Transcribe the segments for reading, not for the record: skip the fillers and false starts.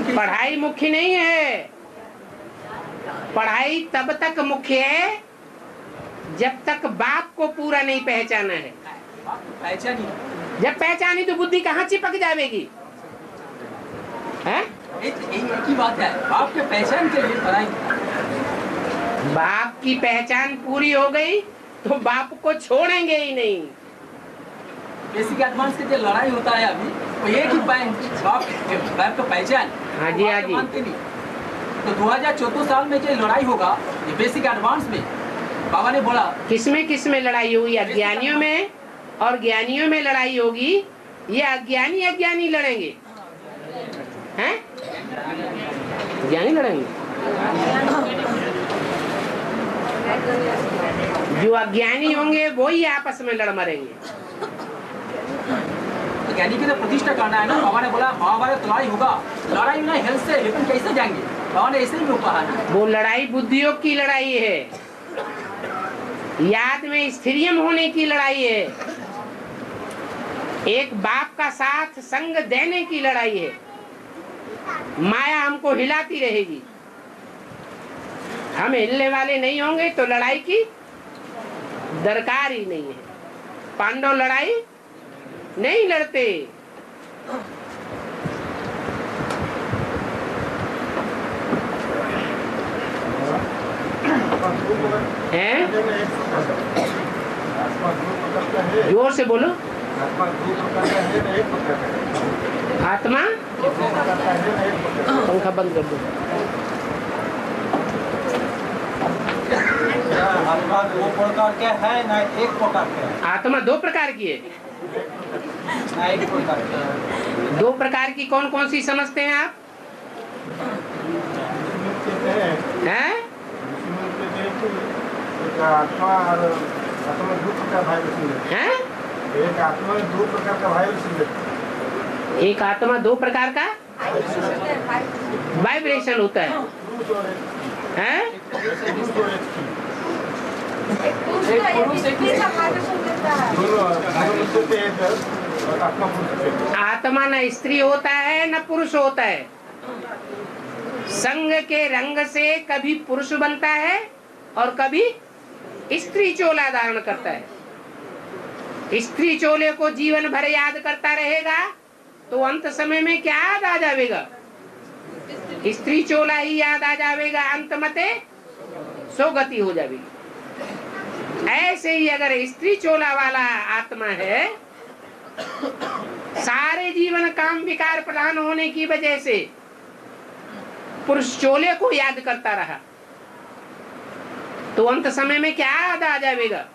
पढ़ाई मुख्य नहीं है। पढ़ाई तब तक मुख्य है जब तक बाप को पूरा नहीं पहचाना है। जब पहचानी तो बुद्धि कहाँ चिपक जाएगी? है एक ही बात है, बाप के पहचान के लिए पढ़ाई। बाप की पहचान पूरी हो गई तो बाप को छोड़ेंगे ही नहीं। बेसिक एडवांस के जो लड़ाई होता है अभी, वो एक ही पॉइंट, बाप का पहचान। हाँ जी, हाँ जी। मानते नहीं। तो 2014 साल में जो लड़ाई होगा ये बेसिक एडवांस में, बाबा ने बोला किसमें लड़ाई होगी? अज्ञानियों में और ज्ञानियों में लड़ाई होगी। ये अज्ञानी लड़ेंगे हैं? ज्ञानी लड़ेंगे। जो अज्ञानी होंगे वो ही आपस में लड़ मरेंगे। तो ज्ञानी की तो प्रतिष्ठा करना है ना। बाबा ने बोला महाभारत लड़ाई होगा, लड़ाई में हेल्थ से लेकिन कैसे जाएंगे? बाबा ने ऐसे ही कहा ना। वो लड़ाई बुद्धियों की लड़ाई है, याद में स्थिरियम होने की लड़ाई है, एक बाप का साथ संग देने की लड़ाई है। माया हमको हिलाती रहेगी, हम हिलने वाले नहीं होंगे तो लड़ाई की दरकार ही नहीं है। पांडव लड़ाई नहीं लड़ते। हैं? जोर से बोलो। आत्मा पंखा बंद कर दो। आत्मा दो प्रकार के है ना एक प्रकार के? आत्मा दो प्रकार की है ना एक प्रकार के? दो प्रकार की कौन कौन सी समझते हैं आप? हैं? आत्मा और आत्मा दो प्रकार भाई हैं? एक आत्मा में दो प्रकार का वाइब्रेशन। एक आत्मा दो प्रकार का वाइब्रेशन होता है। हैं? आत्मा न स्त्री होता है न पुरुष होता है। संग के रंग से कभी पुरुष बनता है और कभी स्त्री चोला धारण करता है। स्त्री चोले को जीवन भर याद करता रहेगा तो अंत समय में क्या याद आ जाएगा? स्त्री चोला ही याद आ जाएगा, अंत मते सो गति हो जाएगी। ऐसे ही अगर स्त्री चोला वाला आत्मा है, सारे जीवन काम विकार प्रधान होने की वजह से पुरुष चोले को याद करता रहा तो अंत समय में क्या याद आ जाएगा?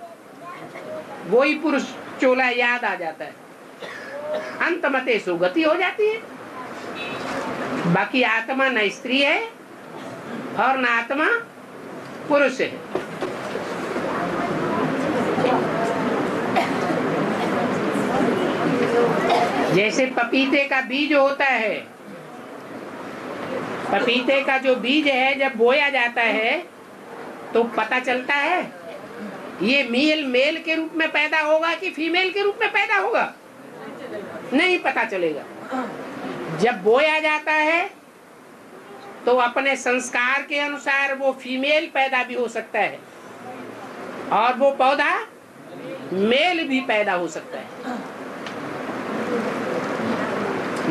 वही पुरुष चोला याद आ जाता है, अंत मते सुगति हो जाती है। बाकी आत्मा न स्त्री है और न आत्मा पुरुष है। जैसे पपीते का बीज होता है, पपीते का जो बीज है जब बोया जाता है तो पता चलता है ये मेल के रूप में पैदा होगा कि फीमेल के रूप में पैदा होगा? नहीं पता चलेगा। जब बोया जाता है तो अपने संस्कार के अनुसार वो फीमेल पैदा भी हो सकता है और वो पौधा मेल भी पैदा हो सकता है।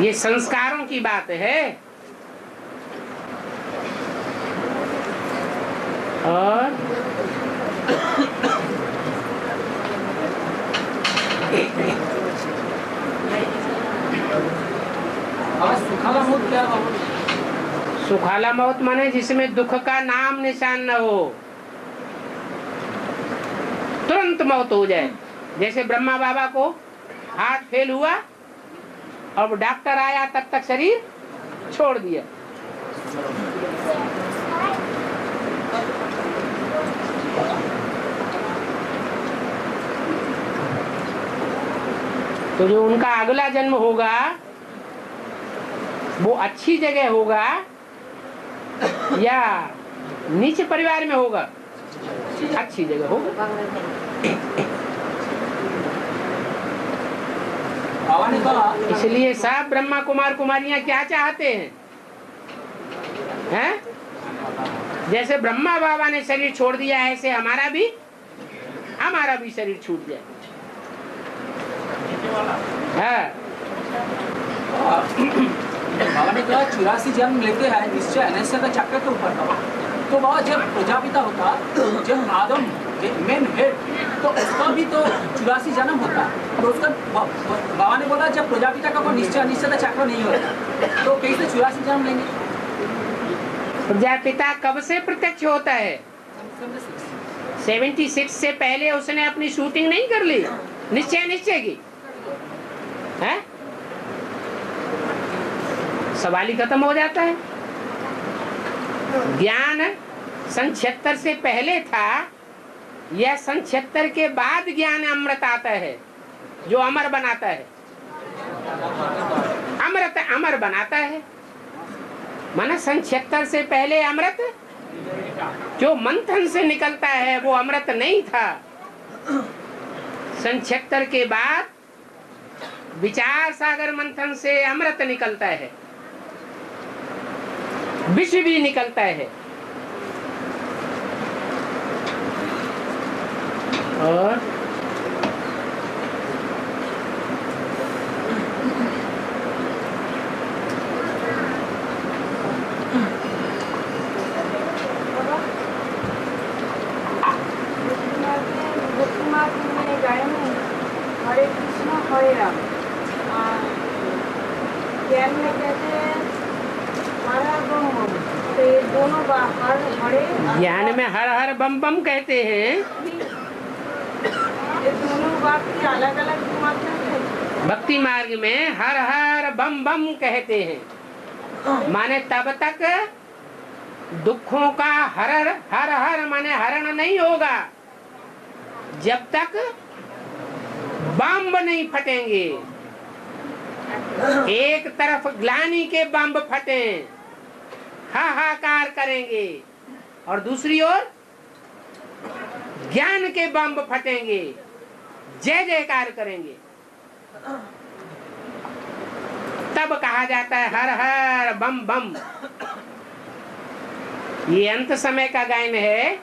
ये संस्कारों की बात है। और सुखाला मौत क्या? सुखाला मौत माने जिसमें दुख का नाम निशान न हो, तुरंत मौत हो जाए। जैसे ब्रह्मा बाबा को हार्ट फेल हुआ और डॉक्टर आया तब तक शरीर छोड़ दिया। तो जो उनका अगला जन्म होगा वो अच्छी जगह होगा या नीचे परिवार में होगा? अच्छी जगह होगा। इसलिए सब ब्रह्मा कुमार कुमारियां क्या चाहते हैं? है? जैसे ब्रह्मा बाबा ने शरीर छोड़ दिया है, ऐसे हमारा भी शरीर छूट जाए। बाबा ने कहा 84 जन्म लेते हैं निश्चय अनिश्चय का चक्कर के ऊपर था। तो बाबा जब प्रजापिता होता, जब आदम मेन हेड, तो उसका भी तो 84 जन्म होता। तो उसका बाबा ने बोला जब प्रजापिता का कोई निश्चय अनिश्चय का चक्र नहीं होता तो कैसे 84 जन्म लेंगे? प्रजापिता कब से प्रत्यक्ष होता है? 76 से पहले उसने अपनी शूटिंग नहीं कर ली निश्चय की है? सवाल ही खत्म हो जाता है। ज्ञान सन 76 से पहले था या सन 76 के बाद ज्ञान अमृत आता है जो अमर बनाता है? अमृत अमर बनाता है। माना सन 76 से पहले अमृत जो मंथन से निकलता है वो अमृत नहीं था। सन 76 के बाद विचार सागर मंथन से अमृत निकलता है, विष भी निकलता है। और हरे कृष्ण हरे राम, ज्ञान में कहते हैं हर हर बम बम। तो ये दोनों हर हरे, ज्ञान में हर हर बम बम कहते हैं। ये दोनों बात की अलग अलग मतलब है। भक्ति मार्ग में हर हर बम बम कहते हैं, माने तब तक दुखों का हर हर माने हरण नहीं होगा जब तक बम नहीं फटेंगे। एक तरफ ग्लानि के बम फटे, हाहाकार करेंगे, और दूसरी ओर ज्ञान के बम फटेंगे, जय जयकार करेंगे। तब कहा जाता है हर हर बम बम। ये अंत समय का गायन है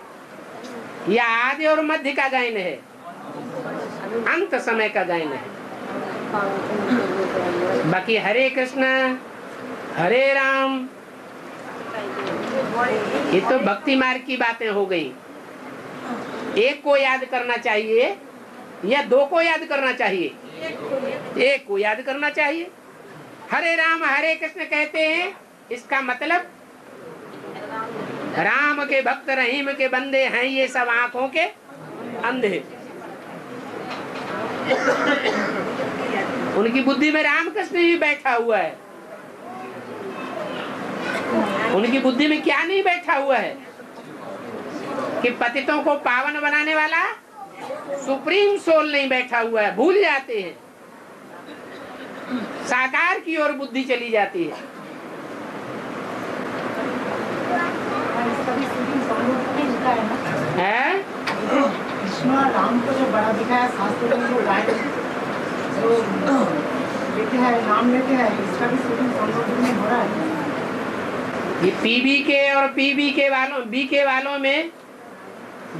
या आदि और मध्य का गायन है? अंत समय का गायन है। बाकी हरे कृष्ण हरे राम ये तो भक्ति मार्ग की बातें हो गई। एक को याद करना चाहिए या दो को याद करना चाहिए? एक को याद करना चाहिए। हरे राम हरे कृष्ण कहते हैं, इसका मतलब राम के भक्त रहीम के बंदे हैं ये सब आंखों के अंधे। उनकी बुद्धि में रामकृष्ण ही बैठा हुआ है। उनकी बुद्धि में क्या नहीं बैठा हुआ है कि पतितों को पावन बनाने वाला सुप्रीम सोल नहीं बैठा हुआ है। भूल जाते हैं, साकार की ओर बुद्धि चली जाती है। कृष्ण राम को जो बड़ा दिखाया शास्त्र में जो गाय जो लेते हैं नाम लेते हैं, इसका भी शूटिंग संस्कृत में हो रहा है। ये पीबी के और पीबी के वालों बी के वालों में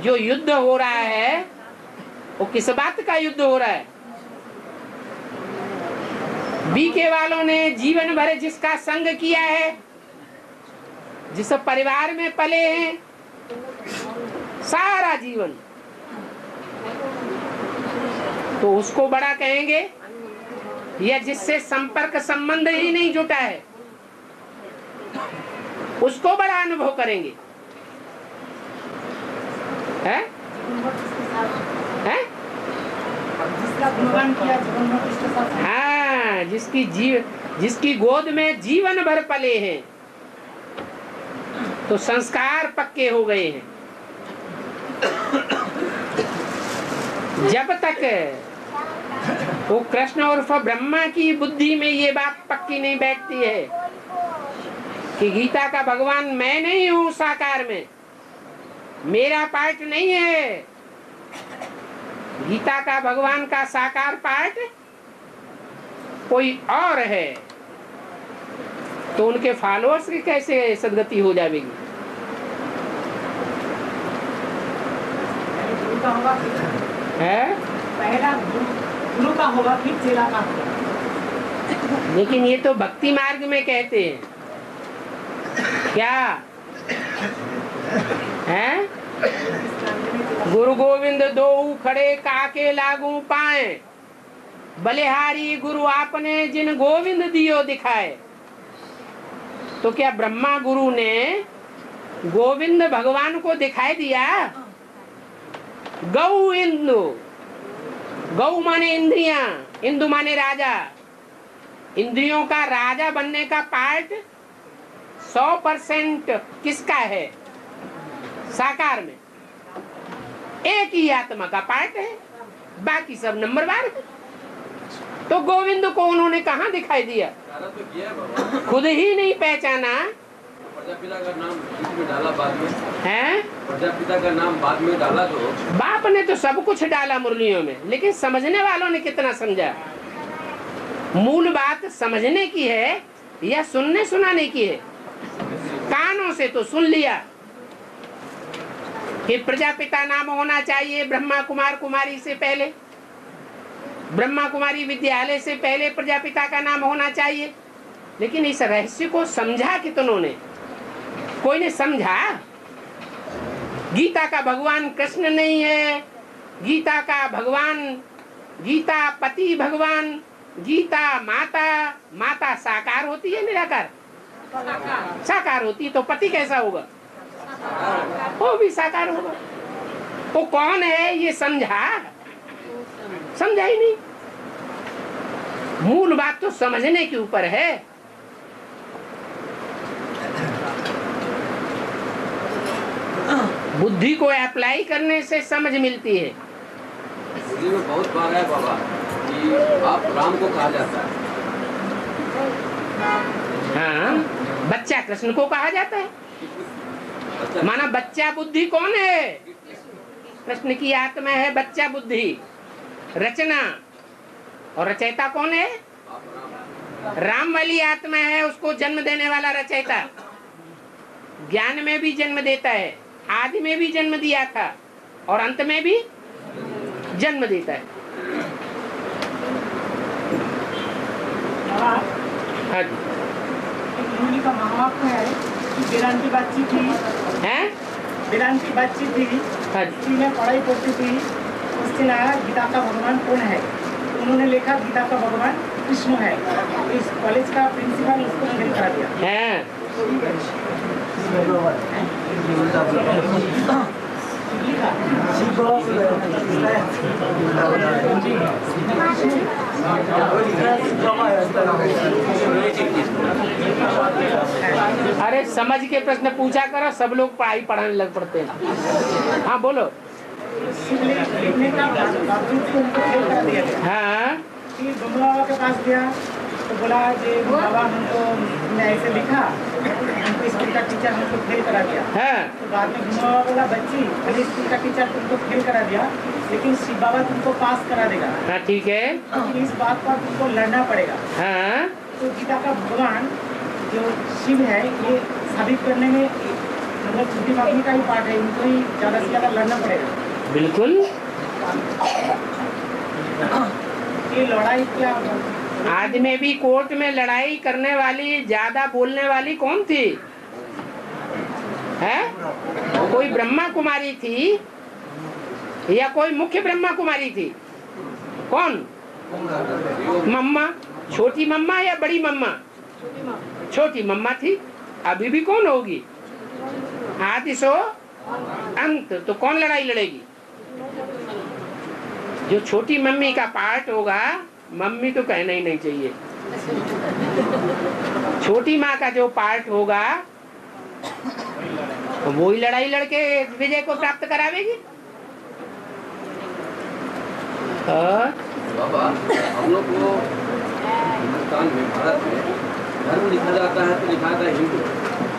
जो युद्ध हो रहा है वो किस बात का युद्ध हो रहा है? बी के वालों ने जीवन भर जिसका संग किया है, जिस परिवार में पले हैं सारा जीवन, तो उसको बड़ा कहेंगे, या जिससे संपर्क संबंध ही नहीं जुटा है उसको बड़ा अनुभव करेंगे? है? है? हाँ, जिसकी गोद में जीवन भर पले हैं, तो संस्कार पक्के हो गए हैं। जब तक वो कृष्ण उर्फ ब्रह्मा की बुद्धि में ये बात पक्की नहीं बैठती है कि गीता का भगवान मैं नहीं हूं, साकार में मेरा पार्ट नहीं है, गीता का भगवान का साकार पार्ट कोई और है, तो उनके फॉलोअर्स की कैसे सदगति हो जाएगी? गुरु का होगा है? पहला गुरु का होगा फिर चेला का होगा। लेकिन ये तो भक्ति मार्ग में कहते हैं क्या है? गुरु गोविंद दो खड़े काके लागू पाए, बलिहारी गुरु आपने जिन गोविंद दियो दिखाए। तो क्या ब्रह्मा गुरु ने गोविंद भगवान को दिखाई दिया? गौ इंदु, गौ माने इंद्रियां, इंदु माने राजा। इंद्रियों का राजा बनने का पार्ट 100% किसका है? साकार में एक ही आत्मा का पार्ट है, बाकी सब नंबरवार है। तो गोविंद को उन्होंने कहाँ दिखाई दिया? खुद ही नहीं पहचाना। प्रजापिता का नाम बीच में डाला बाद में है, प्रजापिता का नाम बाद में डाला। तो बाप ने तो सब कुछ डाला मुरलियों में, लेकिन समझने वालों ने कितना समझा? मूल बात समझने की है या सुनने सुनाने की है? कानों से तो सुन लिया कि प्रजापिता नाम होना चाहिए ब्रह्मा कुमार कुमारी से पहले, ब्रह्मा कुमारी विद्यालय से पहले प्रजापिता का नाम होना चाहिए। लेकिन इस रहस्य को समझा कितनों ने? कोई ने समझा? गीता का भगवान कृष्ण नहीं है, गीता का भगवान, गीता पति भगवान, गीता माता, माता साकार होती है निराकार? साकार होती है, तो पति कैसा होगा? वो भी साकार होगा। वो कौन है ये समझा? समझा ही नहीं। मूल बात तो समझने के ऊपर है। बुद्धि को अप्लाई करने से समझ मिलती है। हिंदी में बहुत बार है बाबा कि आप राम को कहा जाता है। हाँ, बच्चा कृष्ण को कहा जाता है। माना बच्चा बुद्धि कौन है? कृष्ण की आत्मा है बच्चा बुद्धि, रचना। और रचयिता कौन है? राम वाली आत्मा है, उसको जन्म देने वाला रचयिता। ज्ञान में भी जन्म देता है, आदि में भी जन्म दिया था और अंत में भी जन्म देता है। हाँ जी। मुरली का महावाक्य है कि वेदांती बच्ची थी, हैं? वेदांती बच्ची थी, हाँ जी। स्कूल में पढ़ाई करती थी। उससे आया गीता का भगवान कौन है? तो उन्होंने लिखा गीता का भगवान कृष्ण है। इस कॉलेज का प्रिंसिपल उसको फेल करा दिया। हैं? अरे समझ के प्रश्न पूछा करो, सब लोग पढ़ाई पढ़ाने लग पड़ते हैं। हाँ बोलो। हाँ, फिर बम्बा बाबा के पास गया तो बोला कि बाबा हमको ने ऐसे लिखा, हमको स्कूल का टीचर हमको फेल करा दिया। हाँ, तो बाद में बम्बा बाबा बोला बच्ची अरे स्कूल का टीचर तुमको फेल करा दिया, लेकिन शिव बाबा तुमको पास करा देगा। हाँ ठीक है। लेकिन इस बात पर तुमको लड़ना पड़ेगा। हाँ, तो गीता का भगवान जो शिव है ये साबित करने में मतलब छुट्टी मांगने का ही पार्ट है, इनको ही ज़्यादा से ज़्यादा लड़ना पड़ेगा। बिल्कुल। ये लड़ाई क्या? आज में भी कोर्ट में लड़ाई करने वाली, ज्यादा बोलने वाली कौन थी? है? कोई ब्रह्मा कुमारी थी या कोई मुख्य ब्रह्मा कुमारी थी? कौन? मम्मा, छोटी मम्मा या बड़ी मम्मा? छोटी मम्मा थी। अभी भी कौन होगी? आदि सो अंत। तो कौन लड़ाई लड़ेगी? जो छोटी मम्मी का पार्ट होगा, मम्मी तो कहना ही नहीं चाहिए, छोटी माँ का जो पार्ट होगा तो वो ही लड़ाई लड़के विजय को प्राप्त करावेगी। बाबा हम लोग को हिंदुस्तान में, भारत में धर्म लिखा जाता है तो लिखा जाता है हिंदू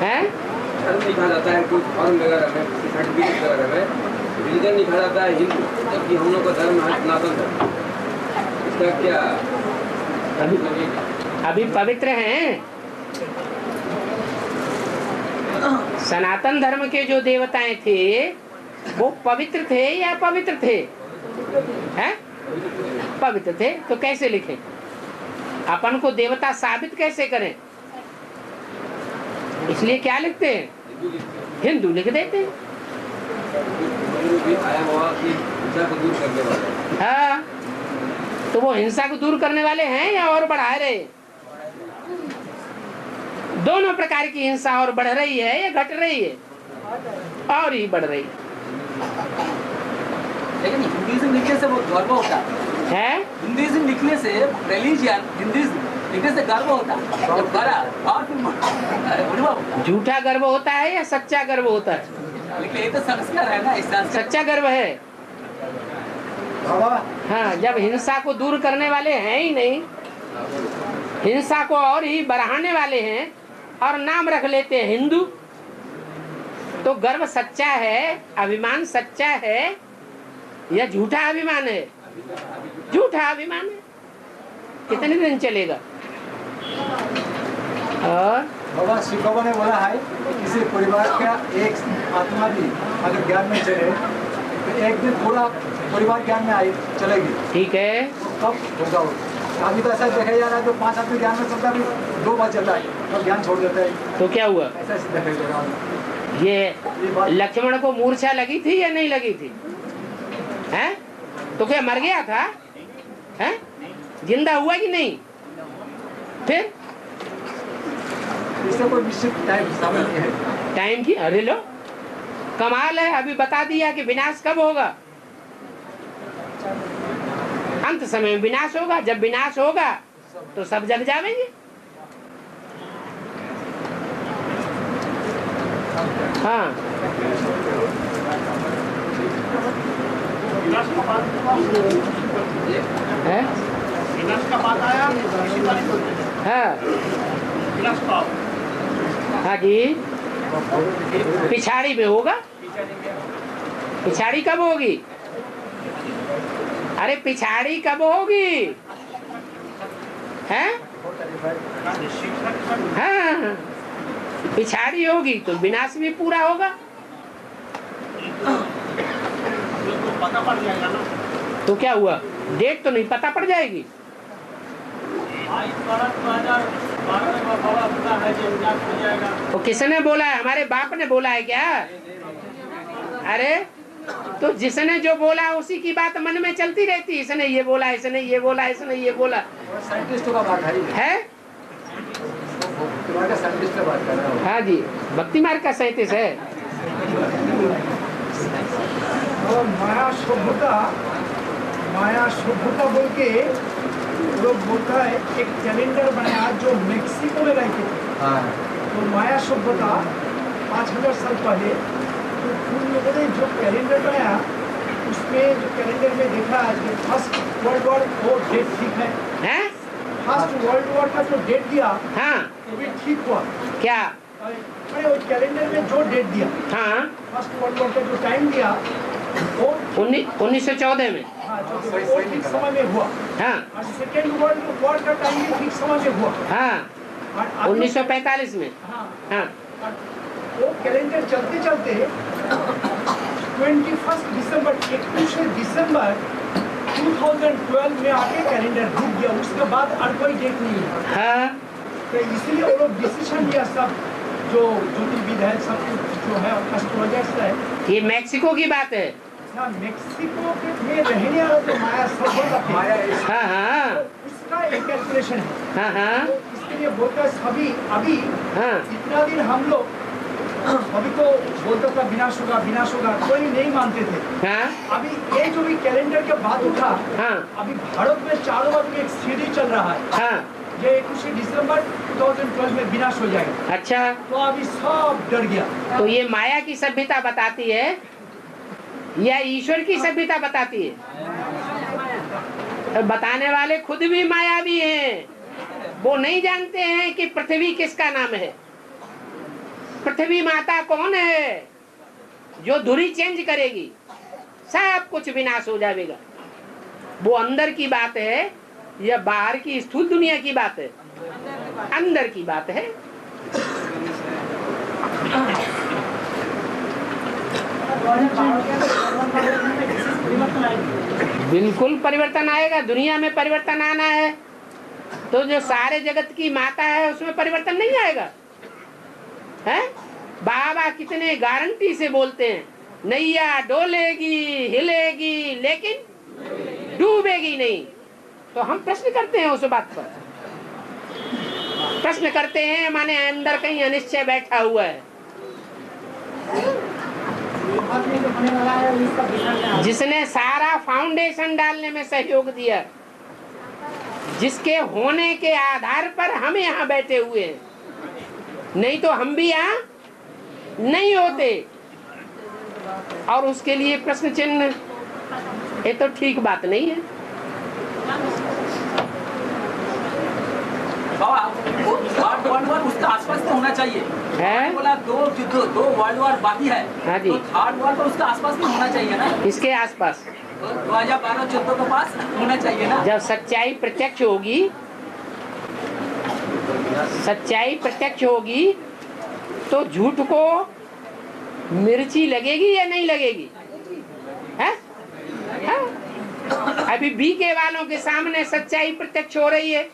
है, धर्म लिखा जाता है कोई फॉर्म वगैरह में, सर्टिफिकेट वगैरह में रिलीजन लिखा जाता है हिंदू, जबकि हम लोग का धर्म है सनातन धर्म। इसका क्या अभी पवित्र हैं? सनातन धर्म के जो देवताएं थे वो पवित्र थे या पवित्र थे? हैं? पवित्र थे। तो कैसे लिखें? अपन को देवता साबित कैसे करें? इसलिए क्या लिखते हैं? हिंदू लिख देते हैं। हाँ, तो वो हिंसा को दूर करने वाले हैं या और बढ़ा रहे? दोनों प्रकार की हिंसा और बढ़ रही है या घट रही है? और ही बढ़ रही लेकिन हिंदुइज्म लिखने से वो गर्व होता है। हिंदुइज्म लिखने से, रिलीजियन हिंदुइज्म लिखने से गर्व होता जब करा और फिर अनुभव होता। झूठा गर्व होता है या सच्चा गर्व होता है? लेकिन ये तो संस्कार है ना, इस संस्कार सच्चा गर्व है। हाँ, जब हिंसा को दूर करने वाले हैं ही नहीं, हिंसा को और ही बढ़ाने वाले हैं और नाम रख लेते हैं हिंदू, तो गर्व सच्चा है, अभिमान सच्चा है या झूठा अभिमान है? झूठा अभिमान है। कितने दिन चलेगा? और भगवान शिव बाबा ने बोला है किसी परिवार का एक आत्मा भी अगर ज्ञान में चले तो एक दिन पूरा परिवार ज्ञान में आई चलेगी। ठीक है, तो कब होगा? अभी तो ऐसा देखा जा रहा है, जो 5 आदमी ज्ञान में चलता है 2 बार चलता है और ज्ञान छोड़ देता है। तो क्या हुआ? ऐसा देखा जा रहा है। ये लक्ष्मण को मूर्छा लगी थी या नहीं लगी थी? हैं? तो क्या मर गया था? हैं? जिंदा हुआ कि नहीं? फिर इससे कोई निश्चित टाइम समय नहीं है। टाइम की? अरे लो, कमाल है, अभी बता दिया कि विनाश कब होगा। अंत समय में विनाश होगा। जब विनाश होगा तो सब जग जाएंगे। हाँ, है? विनाश का बात आया, हाँ हाँ जी, पिछाड़ी में होगा। पिछाड़ी कब होगी? अरे पिछाड़ी कब होगी? हैं? हाँ, पिछाड़ी होगी तो विनाश भी पूरा होगा। पता पड़ जाएगा ना। तो क्या हुआ? डेट तो नहीं पता पड़ जाएगी। तो किसने बोला है? हमारे बाप ने बोला है क्या? अरे तो जिसने जो बोला उसी की बात मन में चलती रहती। इसने ये बोला, इसने ये बोला, इसने ये बोला। साइंटिस्टों का बात है? तुम्हारा साइंटिस्ट का बात कर रहा हूँ। हाँ जी, भक्ति मार्ग का 37 है। और माया सभ्यता बोल के लोग बोलता है, एक कैलेंडर बनाया जो मेक्सिको में रहते थे। तो माया सभ्यता 5000 साल पहले, तो उन लोगों ने जो कैलेंडर बनाया उसमें जो कैलेंडर में देखा कि फर्स्ट वर्ल्ड वॉर वो डेट ठीक है। फर्स्ट वर्ल्ड वॉर का जो डेट दिया, हाँ, वो भी ठीक हुआ। क्या? अरे उस कैलेंडर में जो डेट दिया, हाँ, फर्स्ट वर्ल्ड वॉर का जो टाइम दिया वो 1914 में, हाँ, जो वो ठीक समय में हुआ। हाँ, और सेकेंड वर्ल्ड वॉर का टाइम भी ठीक समय में हुआ। हाँ, और 1945 में। हाँ, हाँ, वो कैलेंडर चलते चलते 21 दिसंबर 2012 में आके कैलेंडर रुक गया। उसके बाद और कोई डेट नहीं है। हाँ, तो इसलिए वो लोग डिसीजन लिया, सब जो ज्योतिर्विद है, सब जो है एस्ट्रोलॉजर्स है। ये मैक्सिको की बात है। हाँ, मेक्सिको में रहने वाला जो माया सभ्यता थे, हाँ हाँ, उसका एक कैलकुलेशन है। हाँ हाँ, तो इसके लिए बोलता है अभी हाँ, इतना दिन हम लोग अभी तो बोलता था विनाश होगा, कोई नहीं मानते थे। हाँ, अभी ये जो भी कैलेंडर के बाद उठा, हाँ, अभी भारत में चारों ओर एक सीढ़ी चल रहा है। हाँ, ये 21 दिसंबर 2012 में विनाश हो जाएगा। अच्छा, तो अभी सब डर गया। तो ये माया की सभ्यता बताती है या ईश्वर की सभ्यता बताती है? तो बताने वाले खुद भी मायावी हैं। वो नहीं जानते हैं कि पृथ्वी किसका नाम है। पृथ्वी माता कौन है जो धुरी चेंज करेगी, सब कुछ विनाश हो जाएगा। वो अंदर की बात है या बाहर की स्थूल दुनिया की बात है? अंदर की बात है। बिल्कुल परिवर्तन आएगा। दुनिया में परिवर्तन आना है तो जो सारे जगत की माता है उसमें परिवर्तन नहीं आएगा। हैं? बाबा कितने गारंटी से बोलते हैं, नैया डोलेगी हिलेगी लेकिन डूबेगी नहीं। तो हम प्रश्न करते हैं उस बात पर, प्रश्न करते हैं माने अंदर कहीं अनिश्चय बैठा हुआ है। जिसने सारा फाउंडेशन डालने में सहयोग दिया, जिसके होने के आधार पर हम यहाँ बैठे हुए हैं, नहीं तो हम भी यहाँ नहीं होते। और उसके लिए प्रश्न चिन्ह, ये तो ठीक बात नहीं है। वर्ल्ड वॉर उसके आसपास तो होना चाहिए है? बोला दो वर्ल्ड वॉर बाकी है। हाँ जी। तो थर्ड वॉर तो उसके आसपास में होना चाहिए ना। इसके आसपास 2012-14 के पास होना चाहिए ना। जब सच्चाई प्रत्यक्ष होगी, सच्चाई प्रत्यक्ष होगी तो झूठ को मिर्ची लगेगी या नहीं लगेगी? है? है? अभी बीके वालों के सामने सच्चाई प्रत्यक्ष हो रही है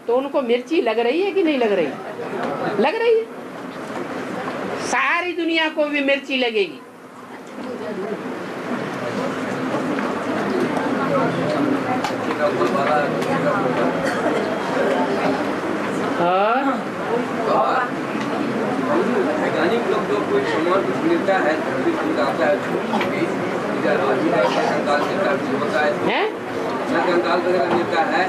तो उनको मिर्ची लग रही है कि नहीं लग रही? लग रही है। सारी दुनिया को भी मिर्ची लगेगी। वैज्ञानिक लोग जो कोई सामान कुछ मिलता है आता है कंकाल वगैरह मिलता है,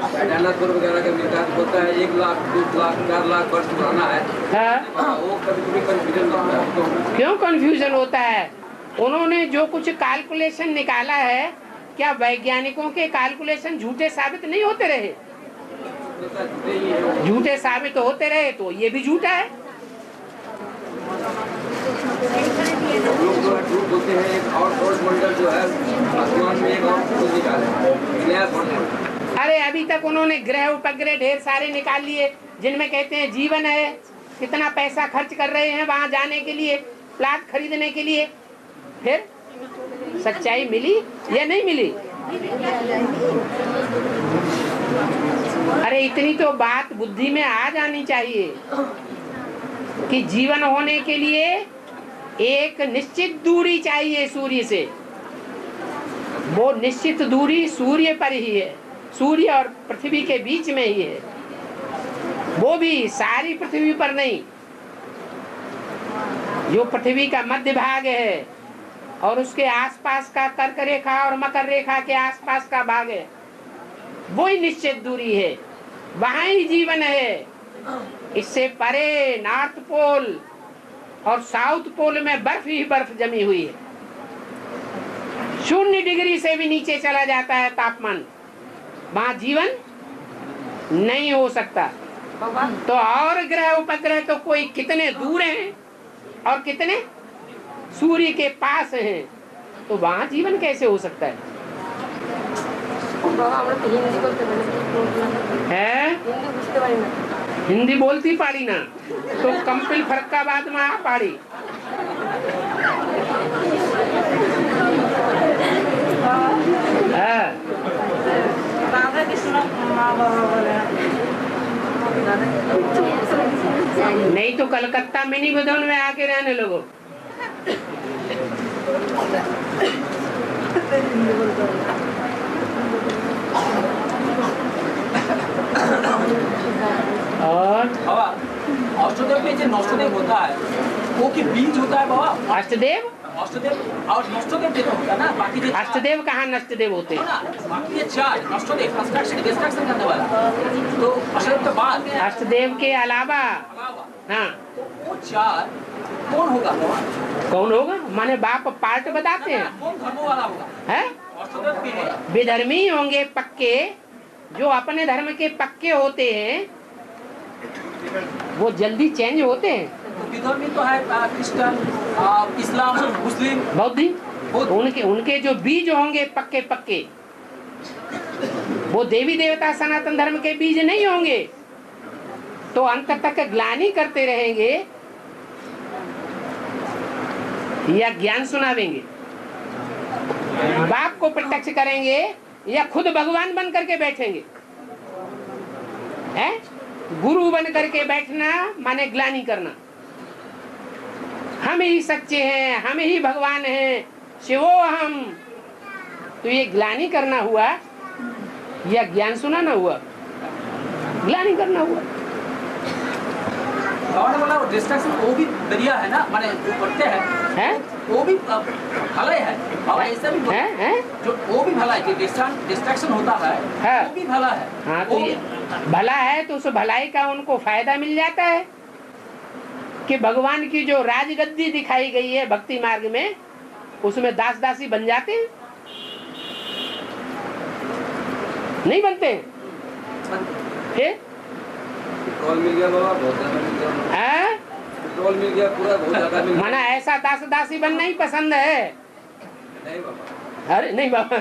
डायनासोर वगैरह का मिलता है, होता है 1 लाख 2 लाख 4 लाख वर्ष पुराना है। वो कभी कंफ्यूजन होता है। क्यों कंफ्यूजन होता है? उन्होंने जो कुछ कैलकुलेशन निकाला है, क्या वैज्ञानिकों के कैलकुलेशन झूठे साबित नहीं होते रहे? झूठे साबित होते रहे तो ये भी झूठा है। लोग बोलते हैं एक और मंडल जो है आसमान में एक और निकाले नया मंडल। अरे अभी तक उन्होंने ग्रह उपग्रह ढेर सारे निकाल लिए जिनमें कहते हैं जीवन है। कितना पैसा खर्च कर रहे हैं वहां जाने के लिए, प्लाट खरीदने के लिए। फिर सच्चाई मिली या नहीं मिली? अरे इतनी तो बात बुद्धि में आ जानी चाहिए कि जीवन होने के लिए एक निश्चित दूरी चाहिए सूर्य से। वो निश्चित दूरी सूर्य पर ही है, सूर्य और पृथ्वी के बीच में ही है। वो भी सारी पृथ्वी पर नहीं, जो पृथ्वी का मध्य भाग है और उसके आसपास का कर्क रेखा और मकर रेखा के आसपास का भाग है, वो ही निश्चित दूरी है, वहां ही जीवन है। इससे परे नॉर्थ पोल और साउथ पोल में बर्फ ही बर्फ जमी हुई है। 0 डिग्री से भी नीचे चला जाता है तापमान, वहां जीवन नहीं हो सकता। तो और ग्रह उपग्रह तो कोई कितने दूर हैं और कितने सूर्य के पास हैं, तो वहां जीवन कैसे हो सकता है? हिंदी बोलती पाड़ी ना तो कंपिल फरक्काबाद में आ पाड़ी। नहीं तो कलकत्ता मिनी बदौन में आके रहने लोगों। और अष्टदेव में जो नष्टदेव होता है वो की बीज होता है बाबा। अष्टदेव और नष्टदेव जो होता है ना, बाकी जो अष्टदेव कहाँ नष्टदेव होते हैं? बाकी ये 4 नष्टदेव डिस्ट्रक्शन करने वाला, तो अष्टदेव के बाद अष्टदेव के अलावा हाँ वो 4 कौन होगा? कौन होगा माने बाप पार्ट बताते हैं। कौन धर्म वाला होगा? है अष्टदेव के विधर्मी होंगे पक्के, जो अपने धर्म के पक्के होते हैं वो जल्दी चेंज होते हैं। तो विधर्मी तो है क्रिश्चियन, इस्लाम, मुस्लिम, बौद्ध। उनके जो बीज होंगे पक्के पक्के, वो देवी देवता सनातन धर्म के बीज नहीं होंगे, तो अंत तक ग्लानि करते रहेंगे। या ज्ञान सुनावेंगे? बाप को प्रत्यक्ष करेंगे या खुद भगवान बन करके बैठेंगे? है गुरु बन करके बैठना माने ग्लानि करना, हम ही सच्चे हैं, हम ही भगवान हैं, शिवो हम। तो ये ग्लानि करना हुआ या ज्ञान सुनाना हुआ? ग्लानि करना हुआ। बोला वो डिस्ट्रैक्शन वो भी दरिया है ना, माने जो करते हैं वो भी भला है, और ऐसा भी है जो वो भी भला है, डिस्ट्रैक्शन होता है वो भी भला है। हाँ, तो ये भला है तो उस भलाई का उनको फायदा मिल जाता है कि भगवान की जो राजगद्दी दिखाई गई है भक्ति मार्ग में, उसमें दास दासी बन जाते हैं? नहीं बनते? पेट्रोल मिल गया बाबा, बहुत ज्यादा मिल गया। पेट्रोल मिल गया पूरा, बहुत ज्यादा मिल गया। माना ऐसा दास दासी बनना ही पसंद है? नहीं बाबा। अरे नहीं बाबा।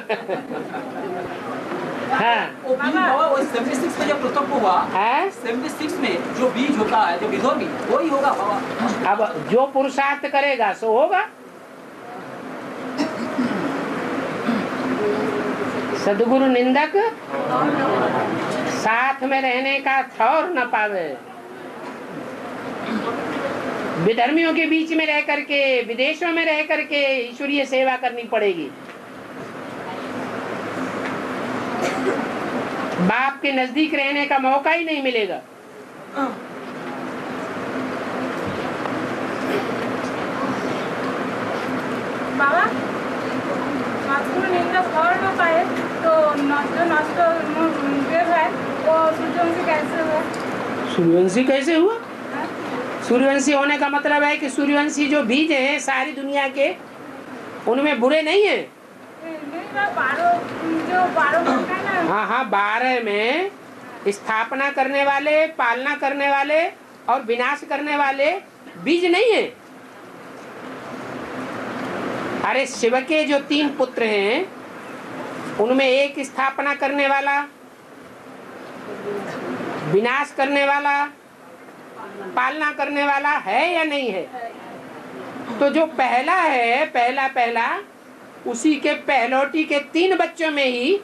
हाँ वो बीज बाबा वो 76 में जब प्रथम हुआ, 76 में जो बीज होता है, जो बीजों में वही होगा बाबा। अब जो पुरुषार्थ करेगा सो होगा। सदगुरु निंदक साथ में रहने का ठौर न पावे। विधर्मियों के बीच में रह करके, विदेशों में रह करके ईश्वरीय सेवा करनी पड़ेगी। बाप के नजदीक रहने का मौका ही नहीं मिलेगा। बाबा निंदा और न पाए तो जो नष्ट देव है वो सूर्यवंशी कैसे हुआ? सूर्यवंशी कैसे हुआ? सूर्यवंशी होने का मतलब है कि सूर्यवंशी जो बीज है सारी दुनिया के, उनमें बुरे नहीं है। हाँ हाँ, 12 में स्थापना करने वाले, पालना करने वाले और विनाश करने वाले बीज नहीं है। अरे शिव के जो 3 पुत्र हैं उनमें एक स्थापना करने वाला, विनाश करने वाला, पालना करने वाला है या नहीं है? तो जो पहला है, पहला उसी के पहलौटी के 3 बच्चों में ही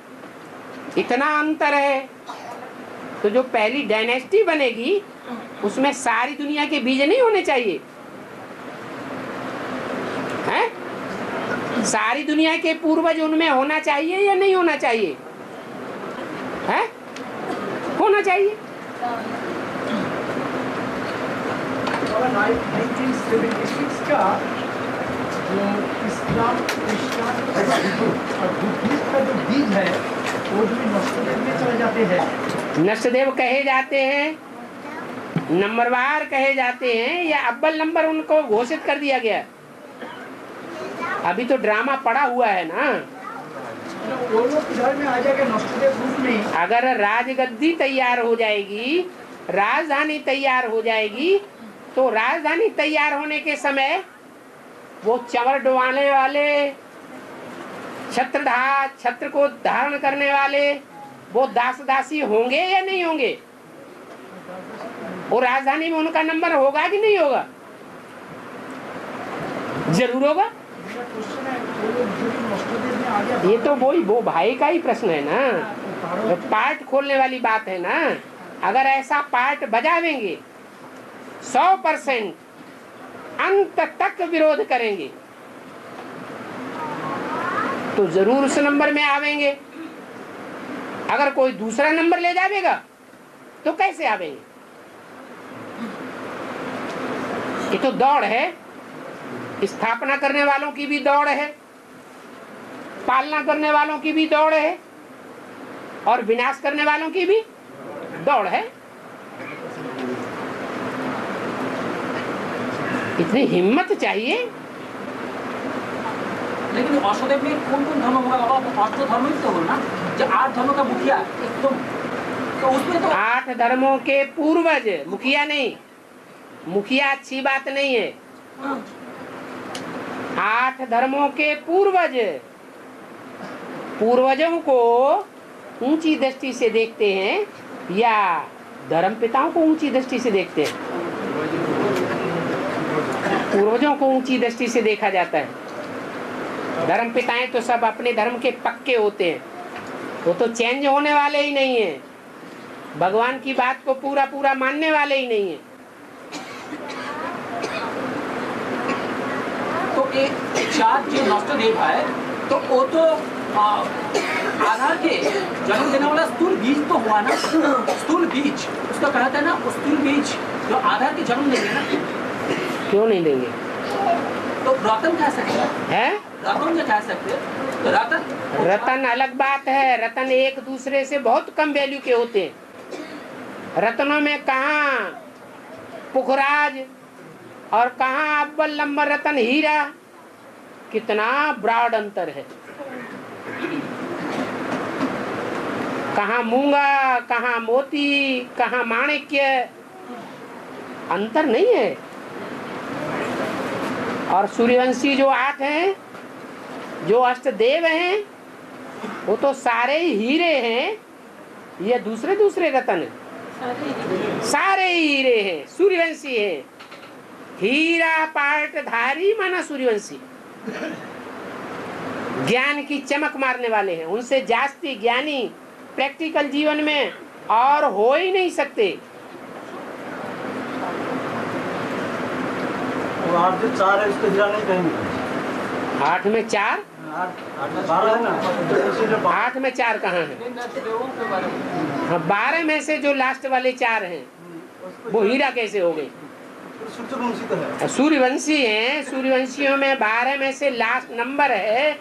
इतना अंतर है। तो जो पहली डायनेस्टी बनेगी उसमें सारी दुनिया के बीज नहीं होने चाहिए हैं? सारी दुनिया के पूर्वज उनमें होना चाहिए या नहीं होना चाहिए? है होना चाहिए। 1976 का जो इस्लाम, क्रिश्चियन और बुद्धिस्ट का जो बीज है वो जो नष्टदेव में चले जाते हैं। नष्टदेव कहे जाते हैं, नंबरवार कहे जाते हैं, या अव्वल नंबर उनको घोषित कर दिया गया? अभी तो ड्रामा पड़ा हुआ है ना। वो लोग इधर में आ जाएगा नष्टदेव रूप में। अगर राजगद्दी तैयार हो जाएगी, राजधानी तैयार हो जाएगी, तो राजधानी तैयार होने के समय वो चमर डुबाने वाले, छत्र को धारण करने वाले वो दास दासी होंगे या नहीं होंगे? वो राजधानी में उनका नंबर होगा कि नहीं होगा? जरूर होगा। ये तो वो भाई का ही प्रश्न है ना, तो पार्ट खोलने वाली बात है ना। अगर ऐसा पार्ट बजावेंगे 100% अंत तक विरोध करेंगे तो जरूर उस नंबर में आवेंगे। अगर कोई दूसरा नंबर ले जाएगा तो कैसे आवेंगे? ये तो दौड़ है, स्थापना करने वालों की भी दौड़ है, पालना करने वालों की भी दौड़ है और विनाश करने वालों की भी दौड़ है। इतनी हिम्मत चाहिए। लेकिन औषधेव में कौन धर्म होगा बाबा? 8 धर्म ही तो हो ना, जो 8 धर्मों का मुखिया एकदम, तो उसमें तो 8 धर्मों के पूर्वज, मुखिया नहीं। मुखिया अच्छी बात नहीं है। 8 धर्मों के पूर्वज, पूर्वजों को ऊंची दृष्टि से देखते हैं या धर्म पिताओं को ऊंची दृष्टि से देखते हैं? पूर्वजों को ऊंची दृष्टि से देखा जाता है। धर्म पिताएं तो सब अपने धर्म के पक्के होते हैं, वो तो चेंज होने वाले ही नहीं है, भगवान की बात को पूरा पूरा मानने वाले ही नहीं है। तो एक चार जो नष्टदेव है तो वो तो आधार के जन्म देने वाला स्थूल बीज तो हुआ ना, स्थूल बीज उसका कहता है ना, स्थूल बीज जो आधार के जन्म देंगे ना। क्यों नहीं देंगे? तो रतन कह सकते हैं, रतन जो कह सकते तो रतन अलग बात है। रतन एक दूसरे से बहुत कम वैल्यू के होते हैं। रत्नों में कहाँ पुखराज और कहाँ अव्वल नंबर रतन हीरा, कितना ब्रॉड अंतर है। कहाँ मूंगा, कहाँ मोती, कहाँ माणिक्य, अंतर नहीं है। और सूर्यवंशी जो 8 हैं, जो अष्टदेव हैं, वो तो सारे ही हीरे हैं। ये दूसरे दूसरे रतन हैं, सारे ही हीरे हैं, सूर्यवंशी हैं। हीरा पाटधारी माना सूर्यवंशी, ज्ञान की चमक मारने वाले हैं। उनसे जास्ती ज्ञानी प्रैक्टिकल जीवन में और हो ही नहीं सकते। तो 8 जो 4 है उसको हीरा नहीं कहेंगे। 8 में 4, 12 है ना, 8 में 4 कहाँ है? हाँ, 12 में से जो लास्ट वाले 4 हैं वो हीरा कैसे हो गए? सूर्यवंशी तो है, सूर्यवंशी हैं। सूर्यवंशियों में 12 में से लास्ट नंबर है,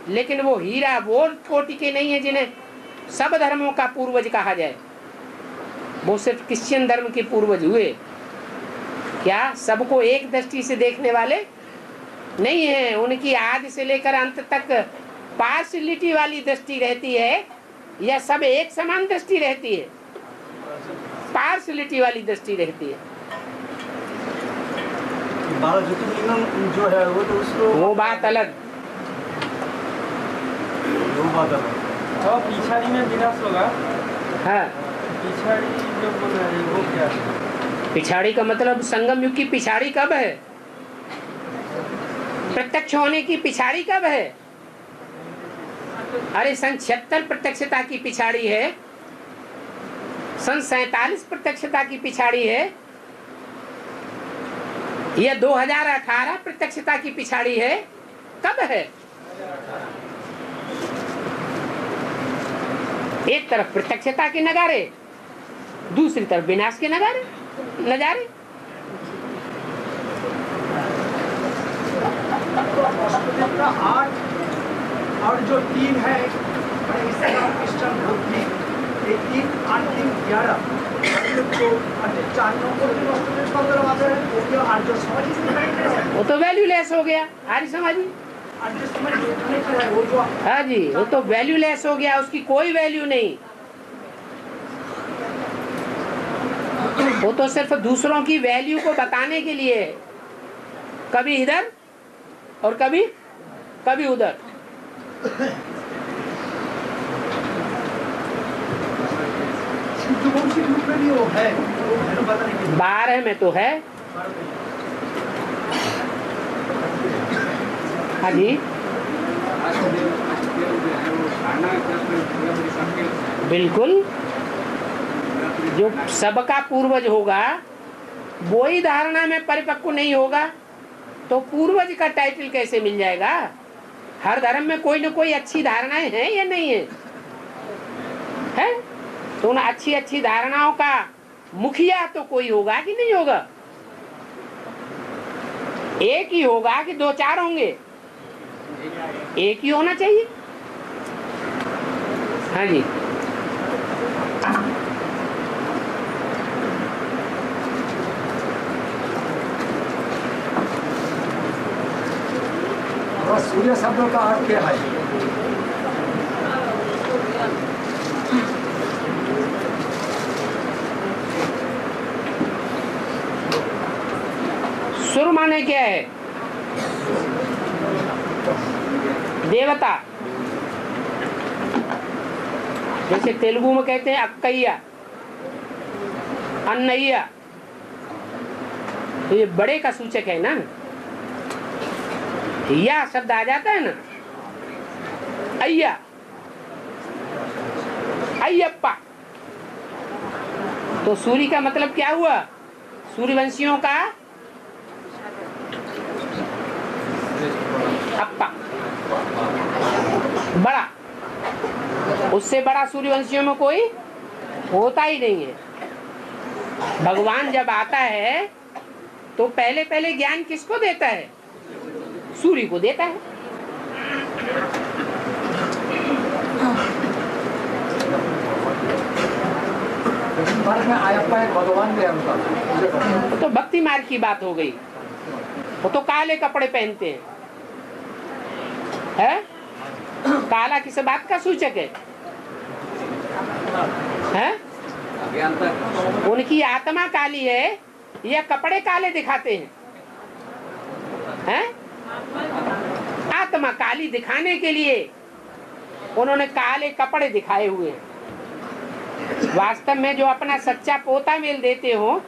लेकिन वो हीरा वो कोटि के नहीं है जिन्हें सब धर्मों का पूर्वज कहा जाए। वो सिर्फ क्रिश्चियन धर्म के पूर्वज हुए। क्या सबको एक दृष्टि से देखने वाले नहीं है? उनकी आदि से लेकर अंत तक पार्शियलिटी वाली दृष्टि रहती है, या सब एक समान दृष्टि रहती है? पार्शियलिटी वाली दृष्टि रहती है। 12 ज्योतिर्लिंगम जो है वो तो उसको, वो बात अलग, वो बात अलग। और पिछाड़ी में विनाश होगा। हाँ, पिछाड़ी जो बोल रहे हैं वो क्या है? पिछाड़ी का मतलब संगम युग की पिछाड़ी कब है? प्रत्यक्ष होने की पिछाड़ी कब है? अरे सन 76 प्रत्यक्षता की पिछाड़ी है, सन 47 प्रत्यक्षता की पिछाड़ी है, यह 2018 प्रत्यक्षता की पिछाड़ी है। कब है? एक तरफ प्रत्यक्षता के नगारे, दूसरी तरफ विनाश के नगारे नजारे। तो 8 और जो 3 है, इस्लाम क्रिश्चियन बुद्धि, 3 8 3 11 वो तो वैल्यूलेस हो गया आर्य समाजी। हाँ जी, वो तो वैल्यूलेस हो गया, उसकी कोई वैल्यू नहीं। वो तो सिर्फ दूसरों की वैल्यू को बताने के लिए है, कभी इधर और कभी उधर। 12 में तो है। हाँ जी, बिल्कुल। जो सबका पूर्वज होगा वो ही धारणा में परिपक्व नहीं होगा तो पूर्वज का टाइटल कैसे मिल जाएगा? हर धर्म में कोई न कोई अच्छी धारणाएं हैं या नहीं है? है तो उन अच्छी अच्छी धारणाओं का मुखिया तो कोई होगा कि नहीं होगा? एक ही होगा कि 2-4 होंगे? एक ही होना चाहिए। हाँ जी, सूर्य शब्द का अर्थ क्या है? सुर माने क्या है? देवता। जैसे तेलुगु में कहते हैं अक्कैया, अन्नैया, तो ये बड़े का सूचक है ना। या शब्द आ जाता है ना, अय्या, अय्यप्पा, तो सूर्य का मतलब क्या हुआ? सूर्यवंशियों का अप्पा, बड़ा। उससे बड़ा सूर्यवंशियों में कोई होता ही नहीं है। भगवान जब आता है तो पहले पहले ज्ञान किसको देता है? सूर्य को देता है। भगवान ने तो भक्ति मार्ग की बात हो गई। वो तो काले कपड़े पहनते हैं, काला किस बात का सूचक है? उनकी आत्मा काली है या कपड़े काले दिखाते हैं? आत्मा काली दिखाने के लिए उन्होंने काले कपड़े दिखाए हुए हैं। वास्तव में जो अपना सच्चा पोता मेल देते हो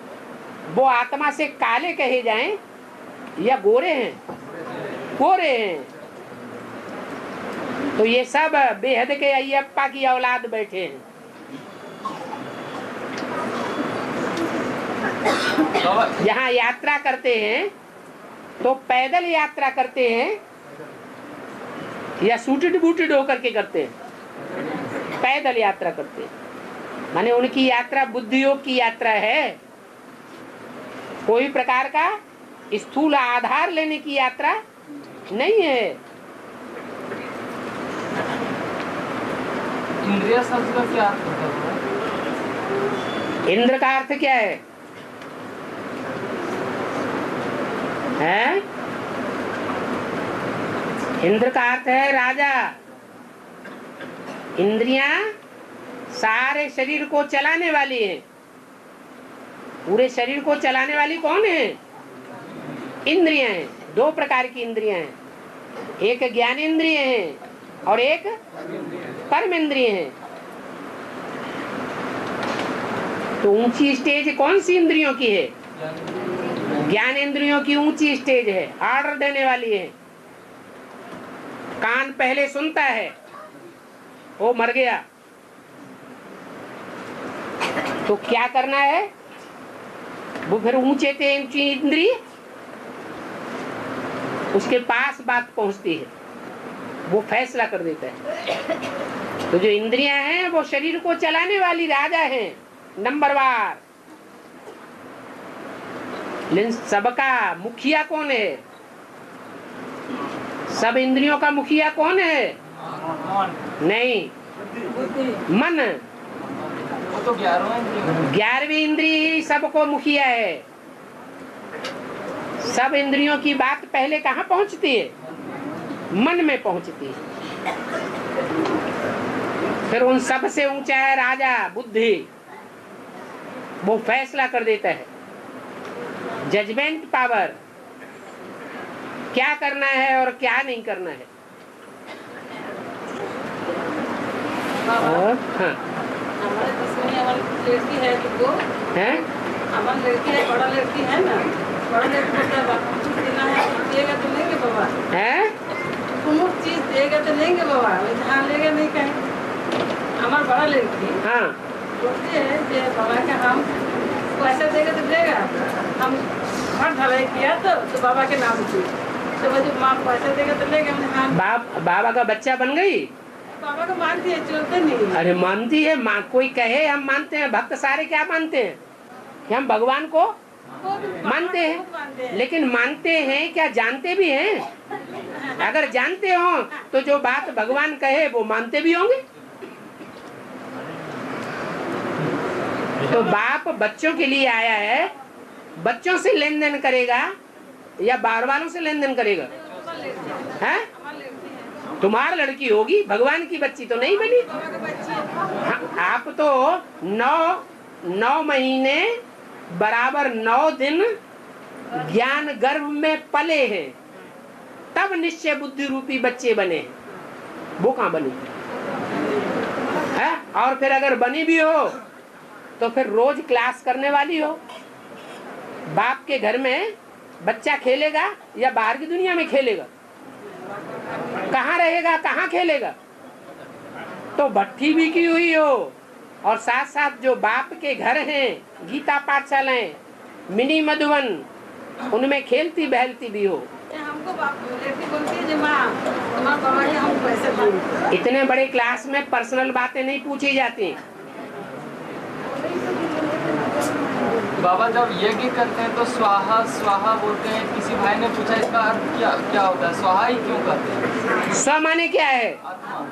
वो आत्मा से काले कहे जाएं या गोरे हैं? गोरे हैं। तो ये सब बेहद के अय्यप्पा की औलाद बैठे हैं। यहाँ यात्रा करते हैं तो पैदल यात्रा करते हैं या सूटेड बूटेड होकर के करते हैं? पैदल यात्रा करते हैं। माने उनकी यात्रा बुद्धि योग की यात्रा है, कोई प्रकार का स्थूल आधार लेने की यात्रा नहीं है। इंद्रिय शब्द का क्या अर्थ है? इंद्र का अर्थ क्या है? इंद्र का अर्थ है राजा। इंद्रियां सारे शरीर को चलाने वाली हैं। पूरे शरीर को चलाने वाली कौन है? इंद्रियां हैं। दो प्रकार की इंद्रियां हैं, एक ज्ञान इंद्रिय है और एक कर्म इंद्रिय है। तो ऊंची स्टेज कौन सी इंद्रियों की है? ज्ञान इंद्रियों की ऊंची स्टेज है, ऑर्डर देने वाली है। कान पहले सुनता है, वो मर गया तो क्या करना है? वो फिर ऊंचे थे ऊंची इंद्रिय उसके पास बात पहुंचती है, वो फैसला कर देता है। तो जो इंद्रियां हैं वो शरीर को चलाने वाली राजा हैं, नंबरवार। लेकिन सबका मुखिया कौन है? सब इंद्रियों का मुखिया कौन है? नहीं, मन। वो तो 11वीं इंद्रिय ही सबको मुखिया है। सब इंद्रियों की बात पहले कहाँ पहुंचती है? मन में पहुंचती है। फिर उन सब से ऊंचा है राजा बुद्धि, वो फैसला कर देता है। जजमेंट पावर, क्या करना है और क्या नहीं करना है। और हाँ, हमारे लड़की है जो है हमारी लड़की है, बड़ा लड़की है ना, बड़ा लड़की को कुछ देना है, देगा तो लेंगे बाबा। हैं? कुछ चीज देगा तो लेंगे बाबा, जहाँ लेगा नहीं कहीं। हमारा बड़ा लड़की हाँ, बोलती है कि बाबा का हम पैसा देगा तो लेगा, हम घर ढलाई किया तो बाबा के नाम से, तो वो जो माँ पैसा देगा तो लेगा। हाँ, बाबा का बच्चा बन गई। बाबा को मानती है, चलते नहीं। अरे मानती है, माँ कोई कहे हम मानते हैं। भक्त सारे क्या मानते हैं? कि हम भगवान को मानते हैं, लेकिन मानते हैं क्या जानते भी हैं? अगर जानते हो तो जो बात भगवान कहे वो मानते भी होंगे। तो बाप बच्चों के लिए आया है, बच्चों से लेन देन करेगा या बाहर वालों से लेन देन करेगा? है? तुम्हारी लड़की होगी, भगवान की बच्ची तो नहीं बनी। हाँ, आप तो 9 महीने बराबर 9 दिन ज्ञान गर्भ में पले हैं, तब निश्चय बुद्धि रूपी बच्चे बने। वो कहाँ बनी है? और फिर अगर बनी भी हो तो फिर रोज क्लास करने वाली हो। बाप के घर में बच्चा खेलेगा या बाहर की दुनिया में खेलेगा? कहाँ रहेगा, कहाँ खेलेगा? तो भट्ठी भी की हुई हो और साथ साथ जो बाप के घर हैं, गीता पाठशालाएं, मिनी मधुबन, उनमें खेलती बहलती भी हो। हमको बोलती है माँ बाबा के हम पैसे देंगे। इतने बड़े क्लास में पर्सनल बातें नहीं पूछी जाती। बाबा जब यज्ञ करते हैं तो स्वाहा स्वाहा बोलते हैं। किसी भाई ने पूछा इसका अर्थ क्या होता है, स्वाहा ही क्यों करते हैं? स्व माने क्या है? आत्मा।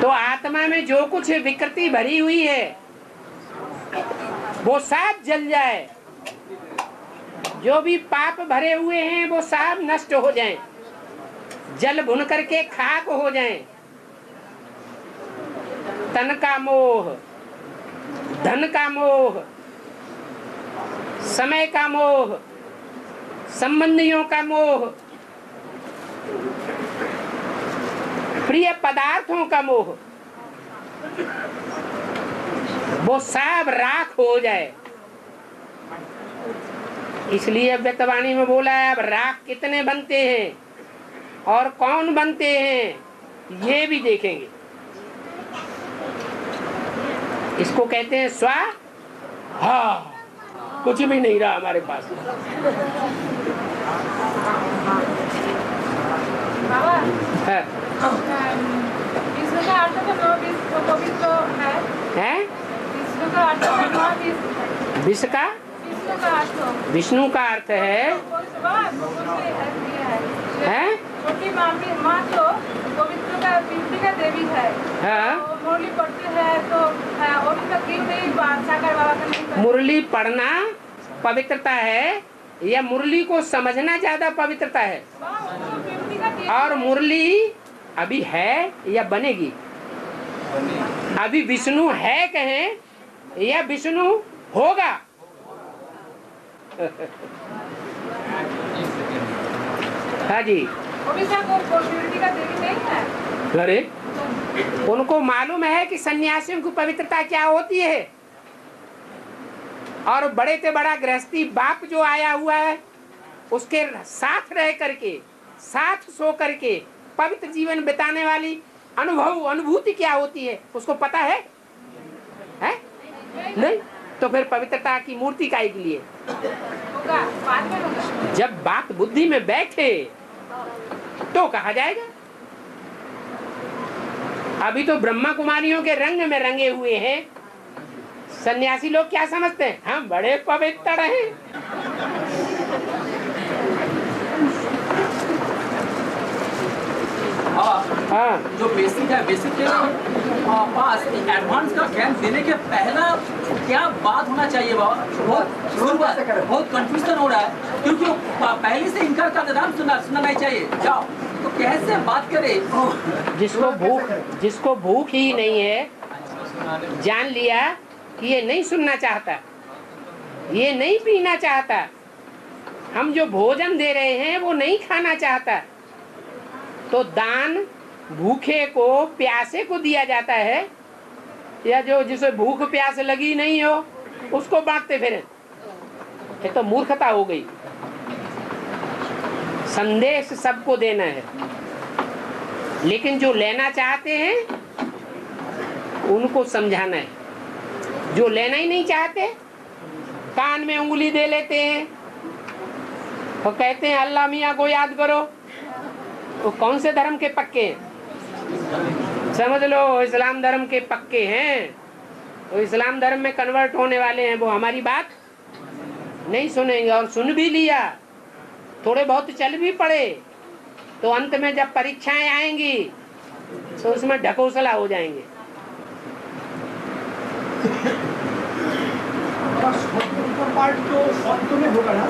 तो आत्मा में जो कुछ विकृति भरी हुई है वो सब जल जाए, जो भी पाप भरे हुए हैं वो सब नष्ट हो जाएं, जल भुन करके खाक हो जाएं। तन का मोह, धन का मोह, समय का मोह, संबंधियों का मोह, प्रिय पदार्थों का मोह, वो सब राख हो जाए। इसलिए व्यक्तवाणी में बोला है अब राख कितने बनते हैं और कौन बनते हैं ये भी देखेंगे। इसको कहते हैं स्वा। हाँ, कुछ भी नहीं रहा हमारे पास। है विष्णु का अर्थ तो पवित्र है। विष्णु का अर्थ विश्व का विष्णु का अर्थ है छोटी माँ तो पवित्र का पृथ्वी का देवी है। हाँ, मुरली पढ़ते हैं तो नहीं सागर बाबा का नहीं। मुरली पढ़ना पवित्रता है या मुरली को समझना ज्यादा पवित्रता है? और मुरली अभी है या बनेगी? अभी विष्णु है कहें या विष्णु होगा? हाँ जी, का देवी नहीं है। अरे उनको मालूम है कि सन्यासियों की पवित्रता क्या होती है। और बड़े से बड़ा गृहस्थी बाप जो आया हुआ है उसके साथ रह करके, साथ सो करके पवित्र जीवन बिताने वाली अनुभूति क्या होती है उसको पता है? नहीं तो फिर पवित्रता की मूर्ति काहे के लिए? जब बात बुद्धि में बैठे तो कहा जाएगा। अभी तो ब्रह्मा कुमारियों के रंग में रंगे हुए हैं। सन्यासी लोग क्या समझते हैं? हम बड़े पवित्र हैं। हाँ, जो बेसिक है, बेसिक के पास एडवांस का ज्ञान देने के पहला क्या बात होना चाहिए बाबा? बहुत कंफ्यूजन हो रहा है क्योंकि पहले से इनकार का निदान सुनना नहीं चाहिए। जाओ तो कैसे बात करे? जिसको भूख ही नहीं है, जान लिया कि ये नहीं सुनना चाहता, ये नहीं पीना चाहता, हम जो भोजन दे रहे हैं वो नहीं खाना चाहता, तो दान भूखे को प्यासे को दिया जाता है या जो जिसे भूख प्यास लगी नहीं हो उसको बांटते फिरें। ये तो मूर्खता हो गई। संदेश सबको देना है, लेकिन जो लेना चाहते हैं उनको समझाना है। जो लेना ही नहीं चाहते कान में उंगली दे लेते हैं और कहते हैं अल्लाह मियाँ को याद करो। तो कौन से धर्म के पक्के हैं? समझ लो इस्लाम धर्म के पक्के हैं। तो इस्लाम धर्म में कन्वर्ट होने वाले हैं, वो हमारी बात नहीं सुनेंगे। और सुन भी लिया, थोड़े बहुत चल भी पड़े, तो अंत में जब परीक्षाएं आएंगी तो उसमें ढकोसला हो जाएंगे। पार्ट तो अंत में होगा ना?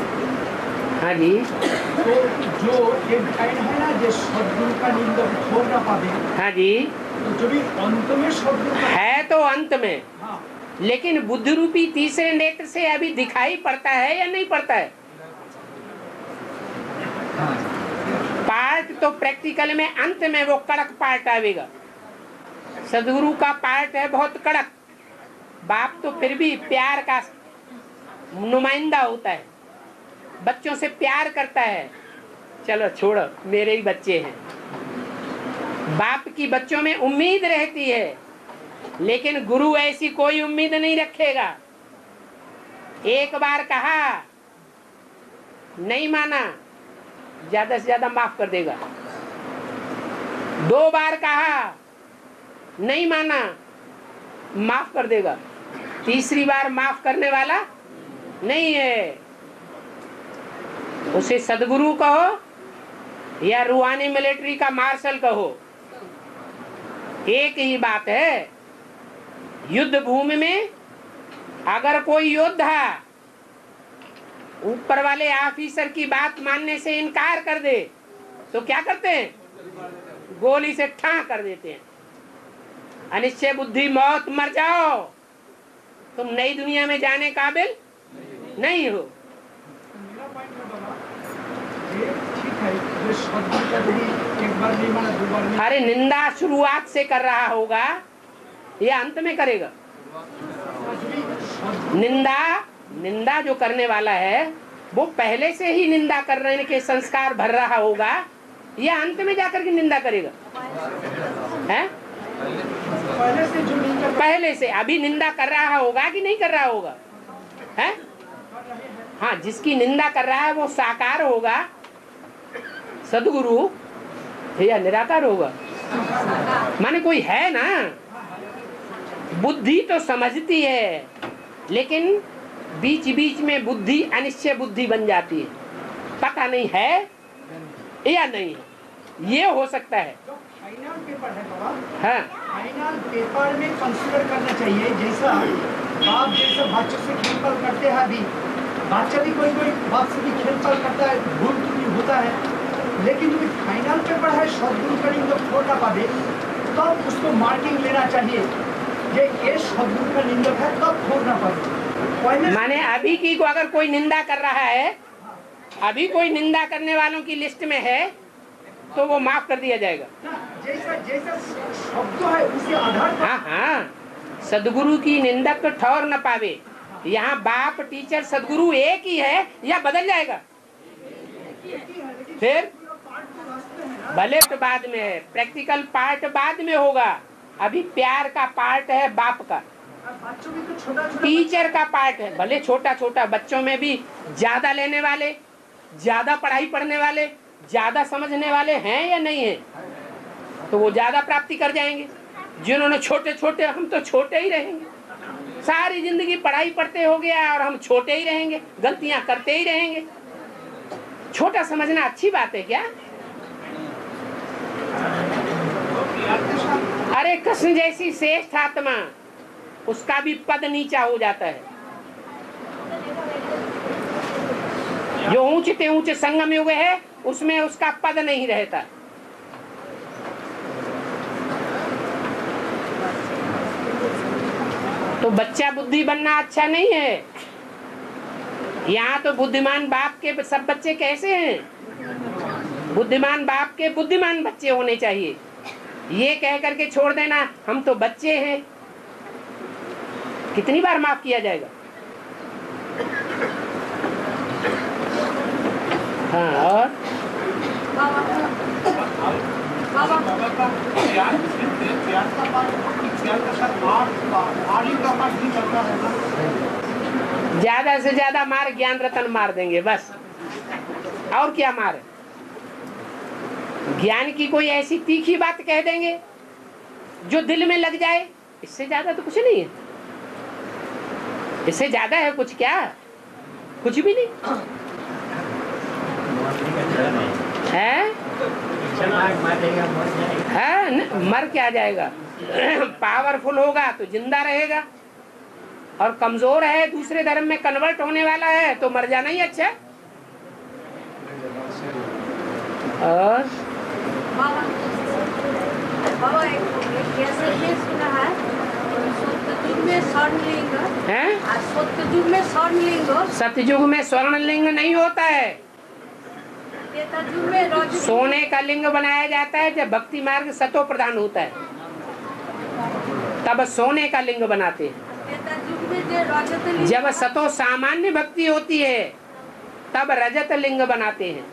हाँ जी, तो जो एक लाइन है ना, जो सदगुरु का निंदा छोड़ ना पाते। हाँ जी, तो जो भी अंत में सदगुरु है तो अंत में। हाँ। लेकिन बुद्धि रूपी तीसरे नेत्र से अभी दिखाई पड़ता है या नहीं पड़ता है? पार्ट तो प्रैक्टिकल में अंत में वो कड़क पार्ट आवेगा। सदगुरु का पार्ट है बहुत कड़क। बाप तो फिर भी प्यार का नुमाइंदा होता है, बच्चों से प्यार करता है, चलो छोड़ो, मेरे ही बच्चे हैं। बाप की बच्चों में उम्मीद रहती है, लेकिन गुरु ऐसी कोई उम्मीद नहीं रखेगा। एक बार कहा, नहीं माना, ज्यादा से ज्यादा माफ कर देगा। 2 बार कहा, नहीं माना, माफ कर देगा। तीसरी बार माफ करने वाला नहीं है। उसे सदगुरु कहो या रूहानी मिलिट्री का मार्शल कहो, एक ही बात है। युद्ध भूमि में अगर कोई योद्धा ऊपर वाले ऑफिसर की बात मानने से इनकार कर दे तो क्या करते हैं? गोली से ठां कर देते हैं। अनिश्चय बुद्धि मौत, मर जाओ, तुम नई दुनिया में जाने काबिल नहीं हो। मेरा पॉइंट है बाबा, ये ठीक है, जो सदगुरु का यदि एक बार नहीं माना, 2 बार नहीं। अरे निंदा शुरुआत से कर रहा होगा या अंत में करेगा? निंदा जो करने वाला है वो पहले से ही निंदा करने के संस्कार भर रहा होगा या अंत में जाकर के निंदा करेगा? हैं? पहले से अभी निंदा कर रहा होगा कि नहीं कर रहा होगा? हैं? हाँ, जिसकी निंदा कर रहा है वो साकार होगा, सदगुरु, या निराकार होगा? माने कोई है ना। बुद्धि तो समझती है, लेकिन बीच बीच में बुद्धि अनिश्चय बुद्धि बन जाती है, पता नहीं है या नहीं है। ये हो सकता है। फाइनल पेपर है बाबा, हाँ, फाइनल पेपर में कंसीडर करना चाहिए। जैसा बाप जैसा बच्चों से खेलपाल करते हैं, अभी बच्चा भी कोई बाप से भी खेलपाल करता है, भूल त्रुटि होता है, लेकिन जो फाइनल पेपर है सदगुरु का निंदा छोड़ ना पावे तब उसको मार्किंग लेना चाहिए। ये सदगुरु का निंदक है तब छोड़ ना पावे। माने अभी की को अगर कोई निंदा कर रहा है, अभी कोई निंदा करने वालों की लिस्ट में है तो वो माफ कर दिया जाएगा। जैसा शब्द है उसी आधार पर। हाँ, सदगुरु की निंदक तो ठौर न पावे। यहाँ बाप टीचर सदगुरु एक ही है या बदल जाएगा? फिर भले तो बाद में है, प्रैक्टिकल पार्ट बाद में होगा। अभी प्यार का पार्ट है बाप का, टीचर का पार्ट है। भले छोटा छोटा बच्चों में भी ज्यादा लेने वाले, ज्यादा पढ़ाई पढ़ने वाले, ज्यादा समझने वाले हैं या नहीं है, तो वो ज्यादा प्राप्ति कर जाएंगे। जिन्होंने छोटे छोटे, हम तो छोटे ही रहेंगे, सारी जिंदगी पढ़ाई पढ़ते हो गया और हम छोटे ही रहेंगे, गलतियां करते ही रहेंगे। छोटा समझना अच्छी बात है क्या? अरे कृष्ण जैसी श्रेष्ठ आत्मा, उसका भी पद नीचा हो जाता है। जो ऊंचे ऊंचे संगम युग है उसमें उसका पद नहीं रहता। तो बच्चा बुद्धि बनना अच्छा नहीं है। यहाँ तो बुद्धिमान बाप के सब बच्चे कैसे हैं? बुद्धिमान बाप के बुद्धिमान बच्चे होने चाहिए। ये कह करके छोड़ देना हम तो बच्चे हैं, कितनी बार माफ किया जाएगा? हाँ, और ज्यादा से ज्यादा मार ज्ञान रतन मार देंगे बस, और क्या मार? ज्ञान की कोई ऐसी तीखी बात कह देंगे जो दिल में लग जाए, इससे ज्यादा तो कुछ नहीं है। इससे ज्यादा है कुछ क्या? कुछ भी नहीं है। मर क्या जाएगा? पावरफुल होगा तो जिंदा रहेगा, और कमजोर है, दूसरे धर्म में कन्वर्ट होने वाला है तो मर जाना ही अच्छा। और बाबा ये सुना है सत्ययुग में स्वर्णलिंग है, सत्ययुग में स्वर्णलिंग, सतयुग में स्वर्णलिंग नहीं होता है। सोने का लिंग बनाया जाता है जब भक्ति मार्ग सतो प्रधान होता है, तब सोने का लिंग बनाते हैं। जब सतो सामान्य भक्ति होती है तब रजत लिंग बनाते हैं।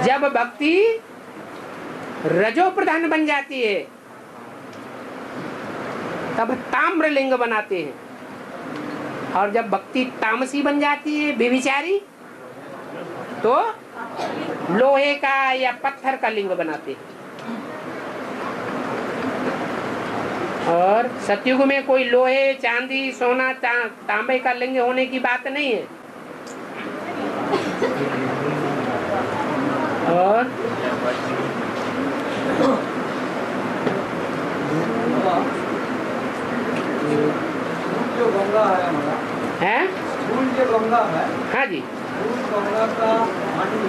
जब भक्ति रजो प्रधान बन जाती है तब ताम्रलिंग बनाते हैं, और जब भक्ति तामसी बन जाती है व्यभिचारी तो लोहे का या पत्थर का लिंग बनाते हैं। और सतयुग में कोई लोहे चांदी सोना तांबे का लिंग होने की बात नहीं है। और जो गंगा है हमारा है, जो गंगा है, हाँ जी, गंगा का पानी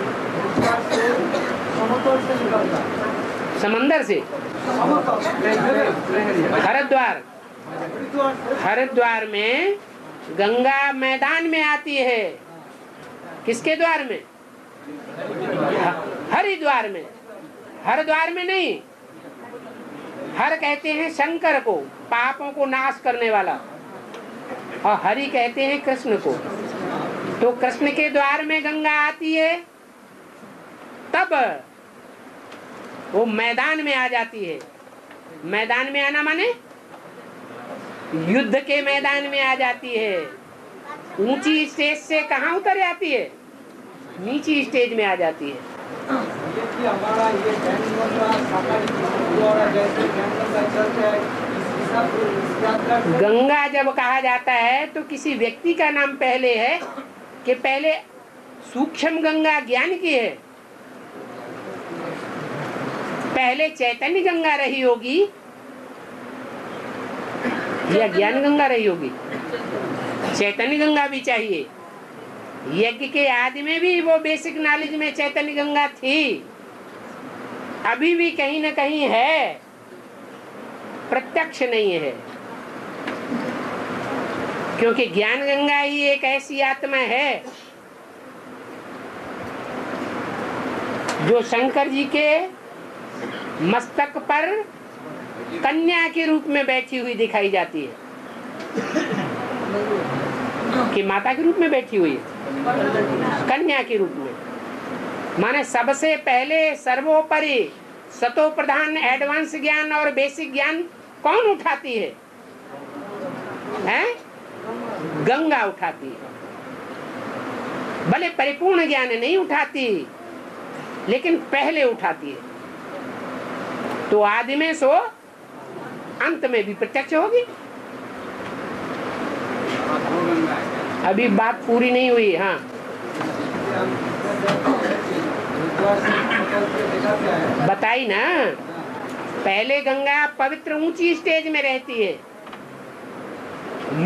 समतल से निकलता है, समंदर से। हरिद्वार, हरिद्वार में गंगा मैदान में आती है। किसके द्वार में? हरिद्वार में। हरिद्वार में नहीं, हर कहते हैं शंकर को, पापों को नाश करने वाला, और हरि कहते हैं कृष्ण को। तो कृष्ण के द्वार में गंगा आती है तब वो मैदान में आ जाती है। मैदान में आना माने युद्ध के मैदान में आ जाती है। ऊंची स्टेज से कहाँ उतर जाती है? नीची स्टेज में आ जाती है। हमारा ये गंगा जब कहा जाता है तो किसी व्यक्ति का नाम पहले है कि पहले सूक्ष्म गंगा ज्ञान की है, पहले चैतन्य गंगा रही होगी या ज्ञान गंगा रही होगी? चैतन्य गंगा भी चाहिए। यज्ञ के आदि में भी वो बेसिक नॉलेज में चैतन्य गंगा थी, अभी भी कहीं न कहीं है, प्रत्यक्ष नहीं है। क्योंकि ज्ञान गंगा ही एक ऐसी आत्मा है जो शंकर जी के मस्तक पर कन्या के रूप में बैठी हुई दिखाई जाती है, कि माता के रूप में बैठी हुई है, कन्या के रूप में। माने सबसे पहले सर्वोपरि सतो प्रधान एडवांस ज्ञान और बेसिक ज्ञान कौन उठाती है? हैं? गंगा उठाती है। भले परिपूर्ण ज्ञान नहीं उठाती, लेकिन पहले उठाती है। तो आदि में सो अंत में भी प्रत्यक्ष होगी। अभी बात पूरी नहीं हुई। हाँ, बताई ना, पहले गंगा पवित्र ऊंची स्टेज में रहती है,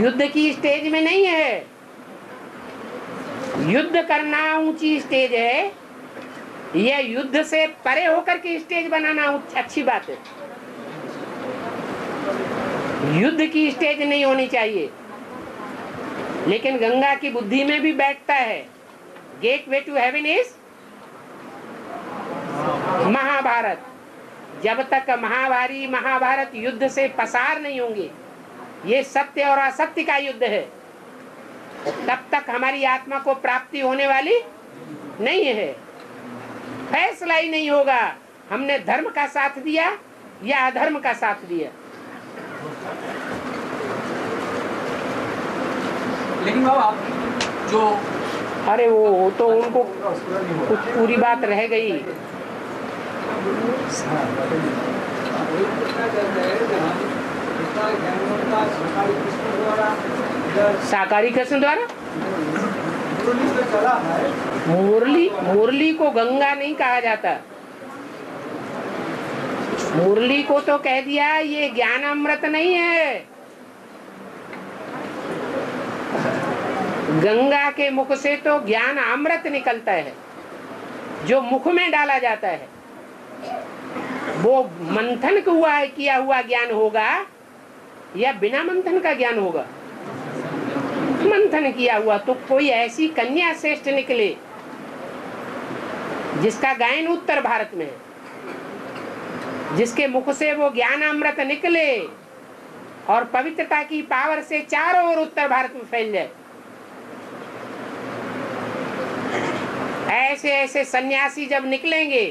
युद्ध की स्टेज में नहीं है। युद्ध करना ऊंची स्टेज है, यह युद्ध से परे होकर के स्टेज बनाना अच्छी बात है। युद्ध की स्टेज नहीं होनी चाहिए, लेकिन गंगा की बुद्धि में भी बैठता है। Gateway to heaven is Mahabharat. जब तक महाभारी महाभारत युद्ध से पसार नहीं होंगे, ये सत्य और असत्य का युद्ध है, तब तक हमारी आत्मा को प्राप्ति होने वाली नहीं है। फैसला ही नहीं होगा हमने धर्म का साथ दिया या अधर्म का साथ दिया। लेकिन बाबा जो अरे वो तो उनको कुछ पूरी बात रह गई। साकारी कृष्ण द्वारा मुरली को गंगा नहीं कहा जाता। मुरली को तो कह दिया ये ज्ञान अमृत नहीं है। गंगा के मुख से तो ज्ञान अमृत निकलता है, जो मुख में डाला जाता है वो मंथन किया हुआ ज्ञान होगा या बिना मंथन का ज्ञान होगा? मंथन किया हुआ। तो कोई ऐसी कन्या श्रेष्ठ निकले जिसका गायन उत्तर भारत में है, जिसके मुख से वो ज्ञान अमृत निकले और पवित्रता की पावर से चारों ओर उत्तर भारत में फैल जाए, से ऐसे सन्यासी जब निकलेंगे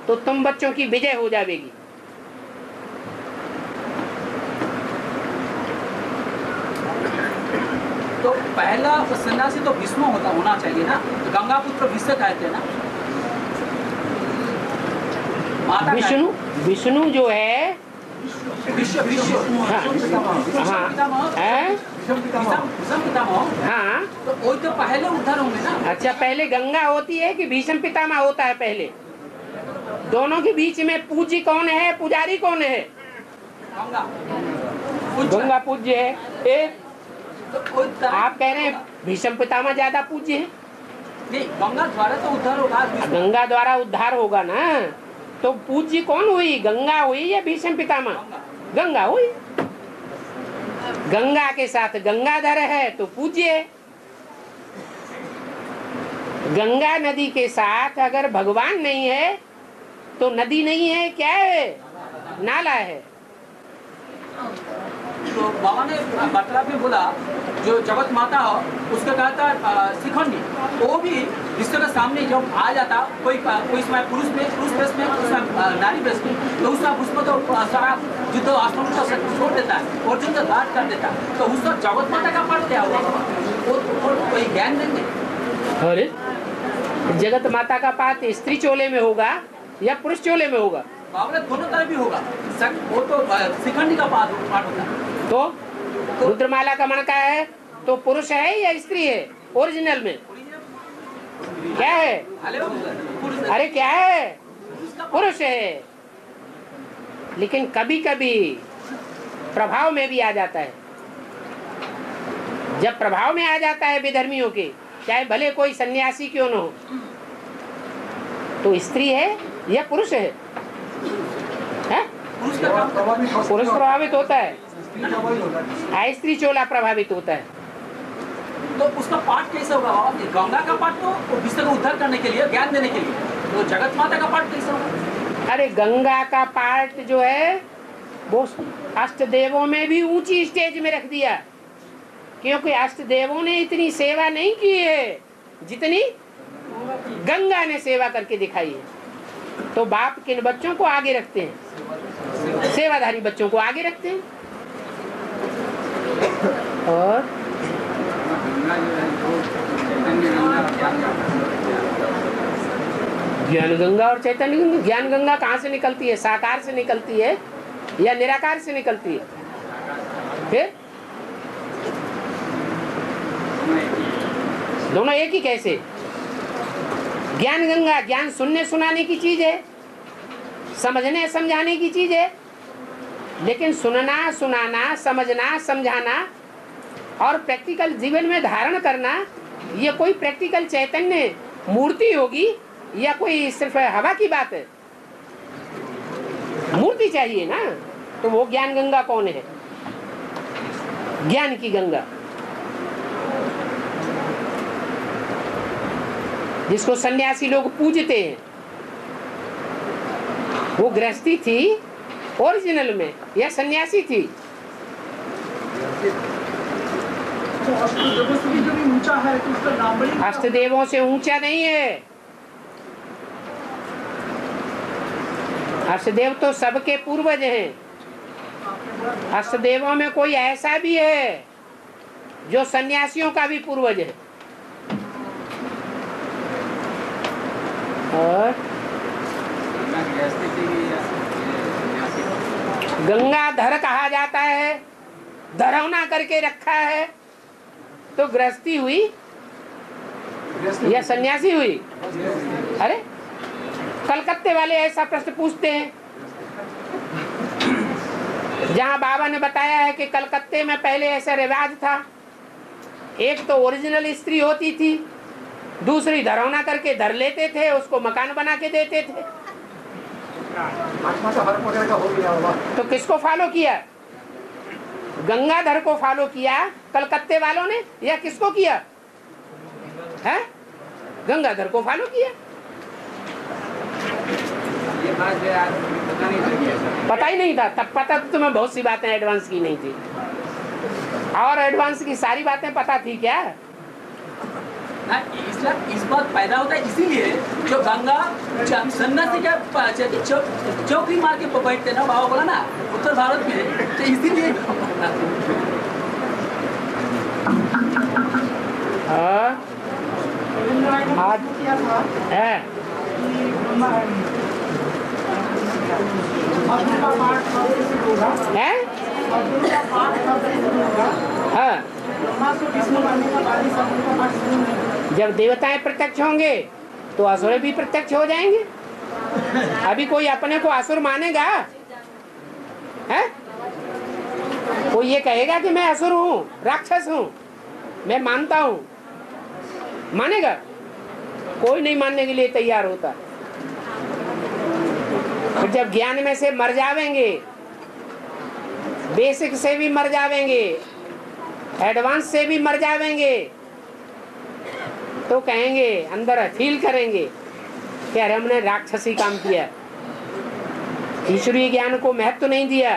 तो तुम बच्चों की विजय हो जाएगी। तो पहला सन्यासी तो भीष्म होना चाहिए ना, तो गंगा पुत्र विश्व कहते हैं ना। विष्णु जो है विश्व हाँ, तो वही तो पहले उद्धार होंगे ना। अच्छा, पहले गंगा होती है कि भीष्म पितामह होता है पहले? दोनों के बीच में पूज्य कौन है, पुजारी कौन है? गंगा पूज्य है। तो आप कह रहे हैं भीष्म पितामह ज्यादा पूज्य है? नहीं, गंगा द्वारा तो उद्धार होगा। गंगा द्वारा उद्धार होगा ना, तो पूज्य कौन हुई, गंगा हुई या भीष्म पितामह? गंगा हुई। गंगा के साथ गंगाधर है तो पूज्य है। गंगा नदी के साथ अगर भगवान नहीं है तो नदी नहीं है, क्या है? नाला है। तो बाबा ने वार्तालाप में बोला जो जगत माता उसका कहा था शिखंडी, वो भी विश्व के सामने जब आ जाता कोई समय पुरुष वेश में, नारी वेश में, तो उसका उसको तो सारा युद्ध आश्रम को छोड़ देता है और युद्ध घाट कर देता है। तो उसका जगत माता का पाठ क्या हुआ? वो कोई ज्ञान देंगे? अरे जगत माता का पाठ स्त्री चोले में होगा या पुरुष चोले में होगा? बाबा दोनों तरह भी होगा। वो तो शिखंडी का पाठ होता है। तो रुद्रमाला का मणका है तो पुरुष है या स्त्री है? ओरिजिनल में क्या है? अरे क्या है? पुरुष है। लेकिन कभी कभी प्रभाव में भी आ जाता है। जब प्रभाव में आ जाता है विधर्मियों के, चाहे भले कोई सन्यासी क्यों न हो, तो स्त्री है या पुरुष है? पुरुष प्रभावित होता है, स्त्री चोला प्रभावित होता है। तो उसका पाठ कैसे होगा? गंगा का पाठ तो विश्व को उद्धार करने के लिए, ज्ञान देने के लिए, तो जगत माता का पाठ कैसे होगा? अरे गंगा का पाठ जो है वो अष्ट देवों में भी ऊंची स्टेज में रख दिया, क्योंकि अष्ट देवों ने इतनी सेवा नहीं की है जितनी गंगा ने सेवा करके दिखाई है। तो बाप किन बच्चों को आगे रखते हैं? सेवाधारी बच्चों को आगे रखते हैं। और ज्ञान गंगा और चैतन्य गंगा, ज्ञान गंगा कहाँ से निकलती है? साकार से निकलती है या निराकार से निकलती है? फिर दोनों एक ही कैसे? ज्ञान गंगा ज्ञान सुनने सुनाने की चीज है, समझने समझाने की चीज है, लेकिन सुनना सुनाना, समझना समझाना और प्रैक्टिकल जीवन में धारण करना, ये कोई प्रैक्टिकल चैतन्य मूर्ति होगी या कोई सिर्फ हवा की बात है? मूर्ति चाहिए ना। तो वो ज्ञान गंगा कौन है? ज्ञान की गंगा, जिसको सन्यासी लोग पूजते हैं, वो गृहस्थी थी ओरिजिनल में या सन्यासी थी? अष्टदेवों से ऊंचा नहीं है। अष्टदेव तो सबके पूर्वज हैं। अष्टदेवों में कोई ऐसा भी है जो सन्यासियों का भी पूर्वज है। और गंगाधर कहा जाता है, धरौना करके रखा है, तो गृहस्थी हुई या सन्यासी हुई? अरे कलकत्ते वाले ऐसा प्रश्न पूछते हैं, जहां बाबा ने बताया है कि कलकत्ते में पहले ऐसा रिवाज था, एक तो ओरिजिनल स्त्री होती थी, दूसरी धरौना करके धर लेते थे, उसको मकान बना के देते थे। तो किसको फॉलो किया? गंगाधर को फॉलो किया कलकत्ते वालों ने या किसको किया है? गंगाधर को फॉलो किया। पता ही नहीं था तब, पता तो तुम्हें बहुत सी बातें एडवांस की नहीं थी, और एडवांस की सारी बातें पता थी क्या? इस बात पैदा होता है इसीलिए जो गंगा सन्यासी क्या चौकी मार के बैठते ना बाबा बोला ना उत्तर भारत में, तो इसीलिए आज है जब देवताएं प्रत्यक्ष होंगे तो असुर भी प्रत्यक्ष हो जाएंगे। अभी कोई अपने को असुर मानेगा है? कोई ये कहेगा कि मैं असुर हूँ, राक्षस हूँ, मैं मानता हूँ, मानेगा? कोई नहीं मानने के लिए तैयार होता। तो जब ज्ञान में से मर जावेंगे, बेसिक से भी मर जावेंगे, एडवांस से भी मर जावेंगे, तो कहेंगे, अंदर फील करेंगे कि अरे हमने राक्षसी काम किया, ईश्वरीय ज्ञान को महत्व नहीं दिया।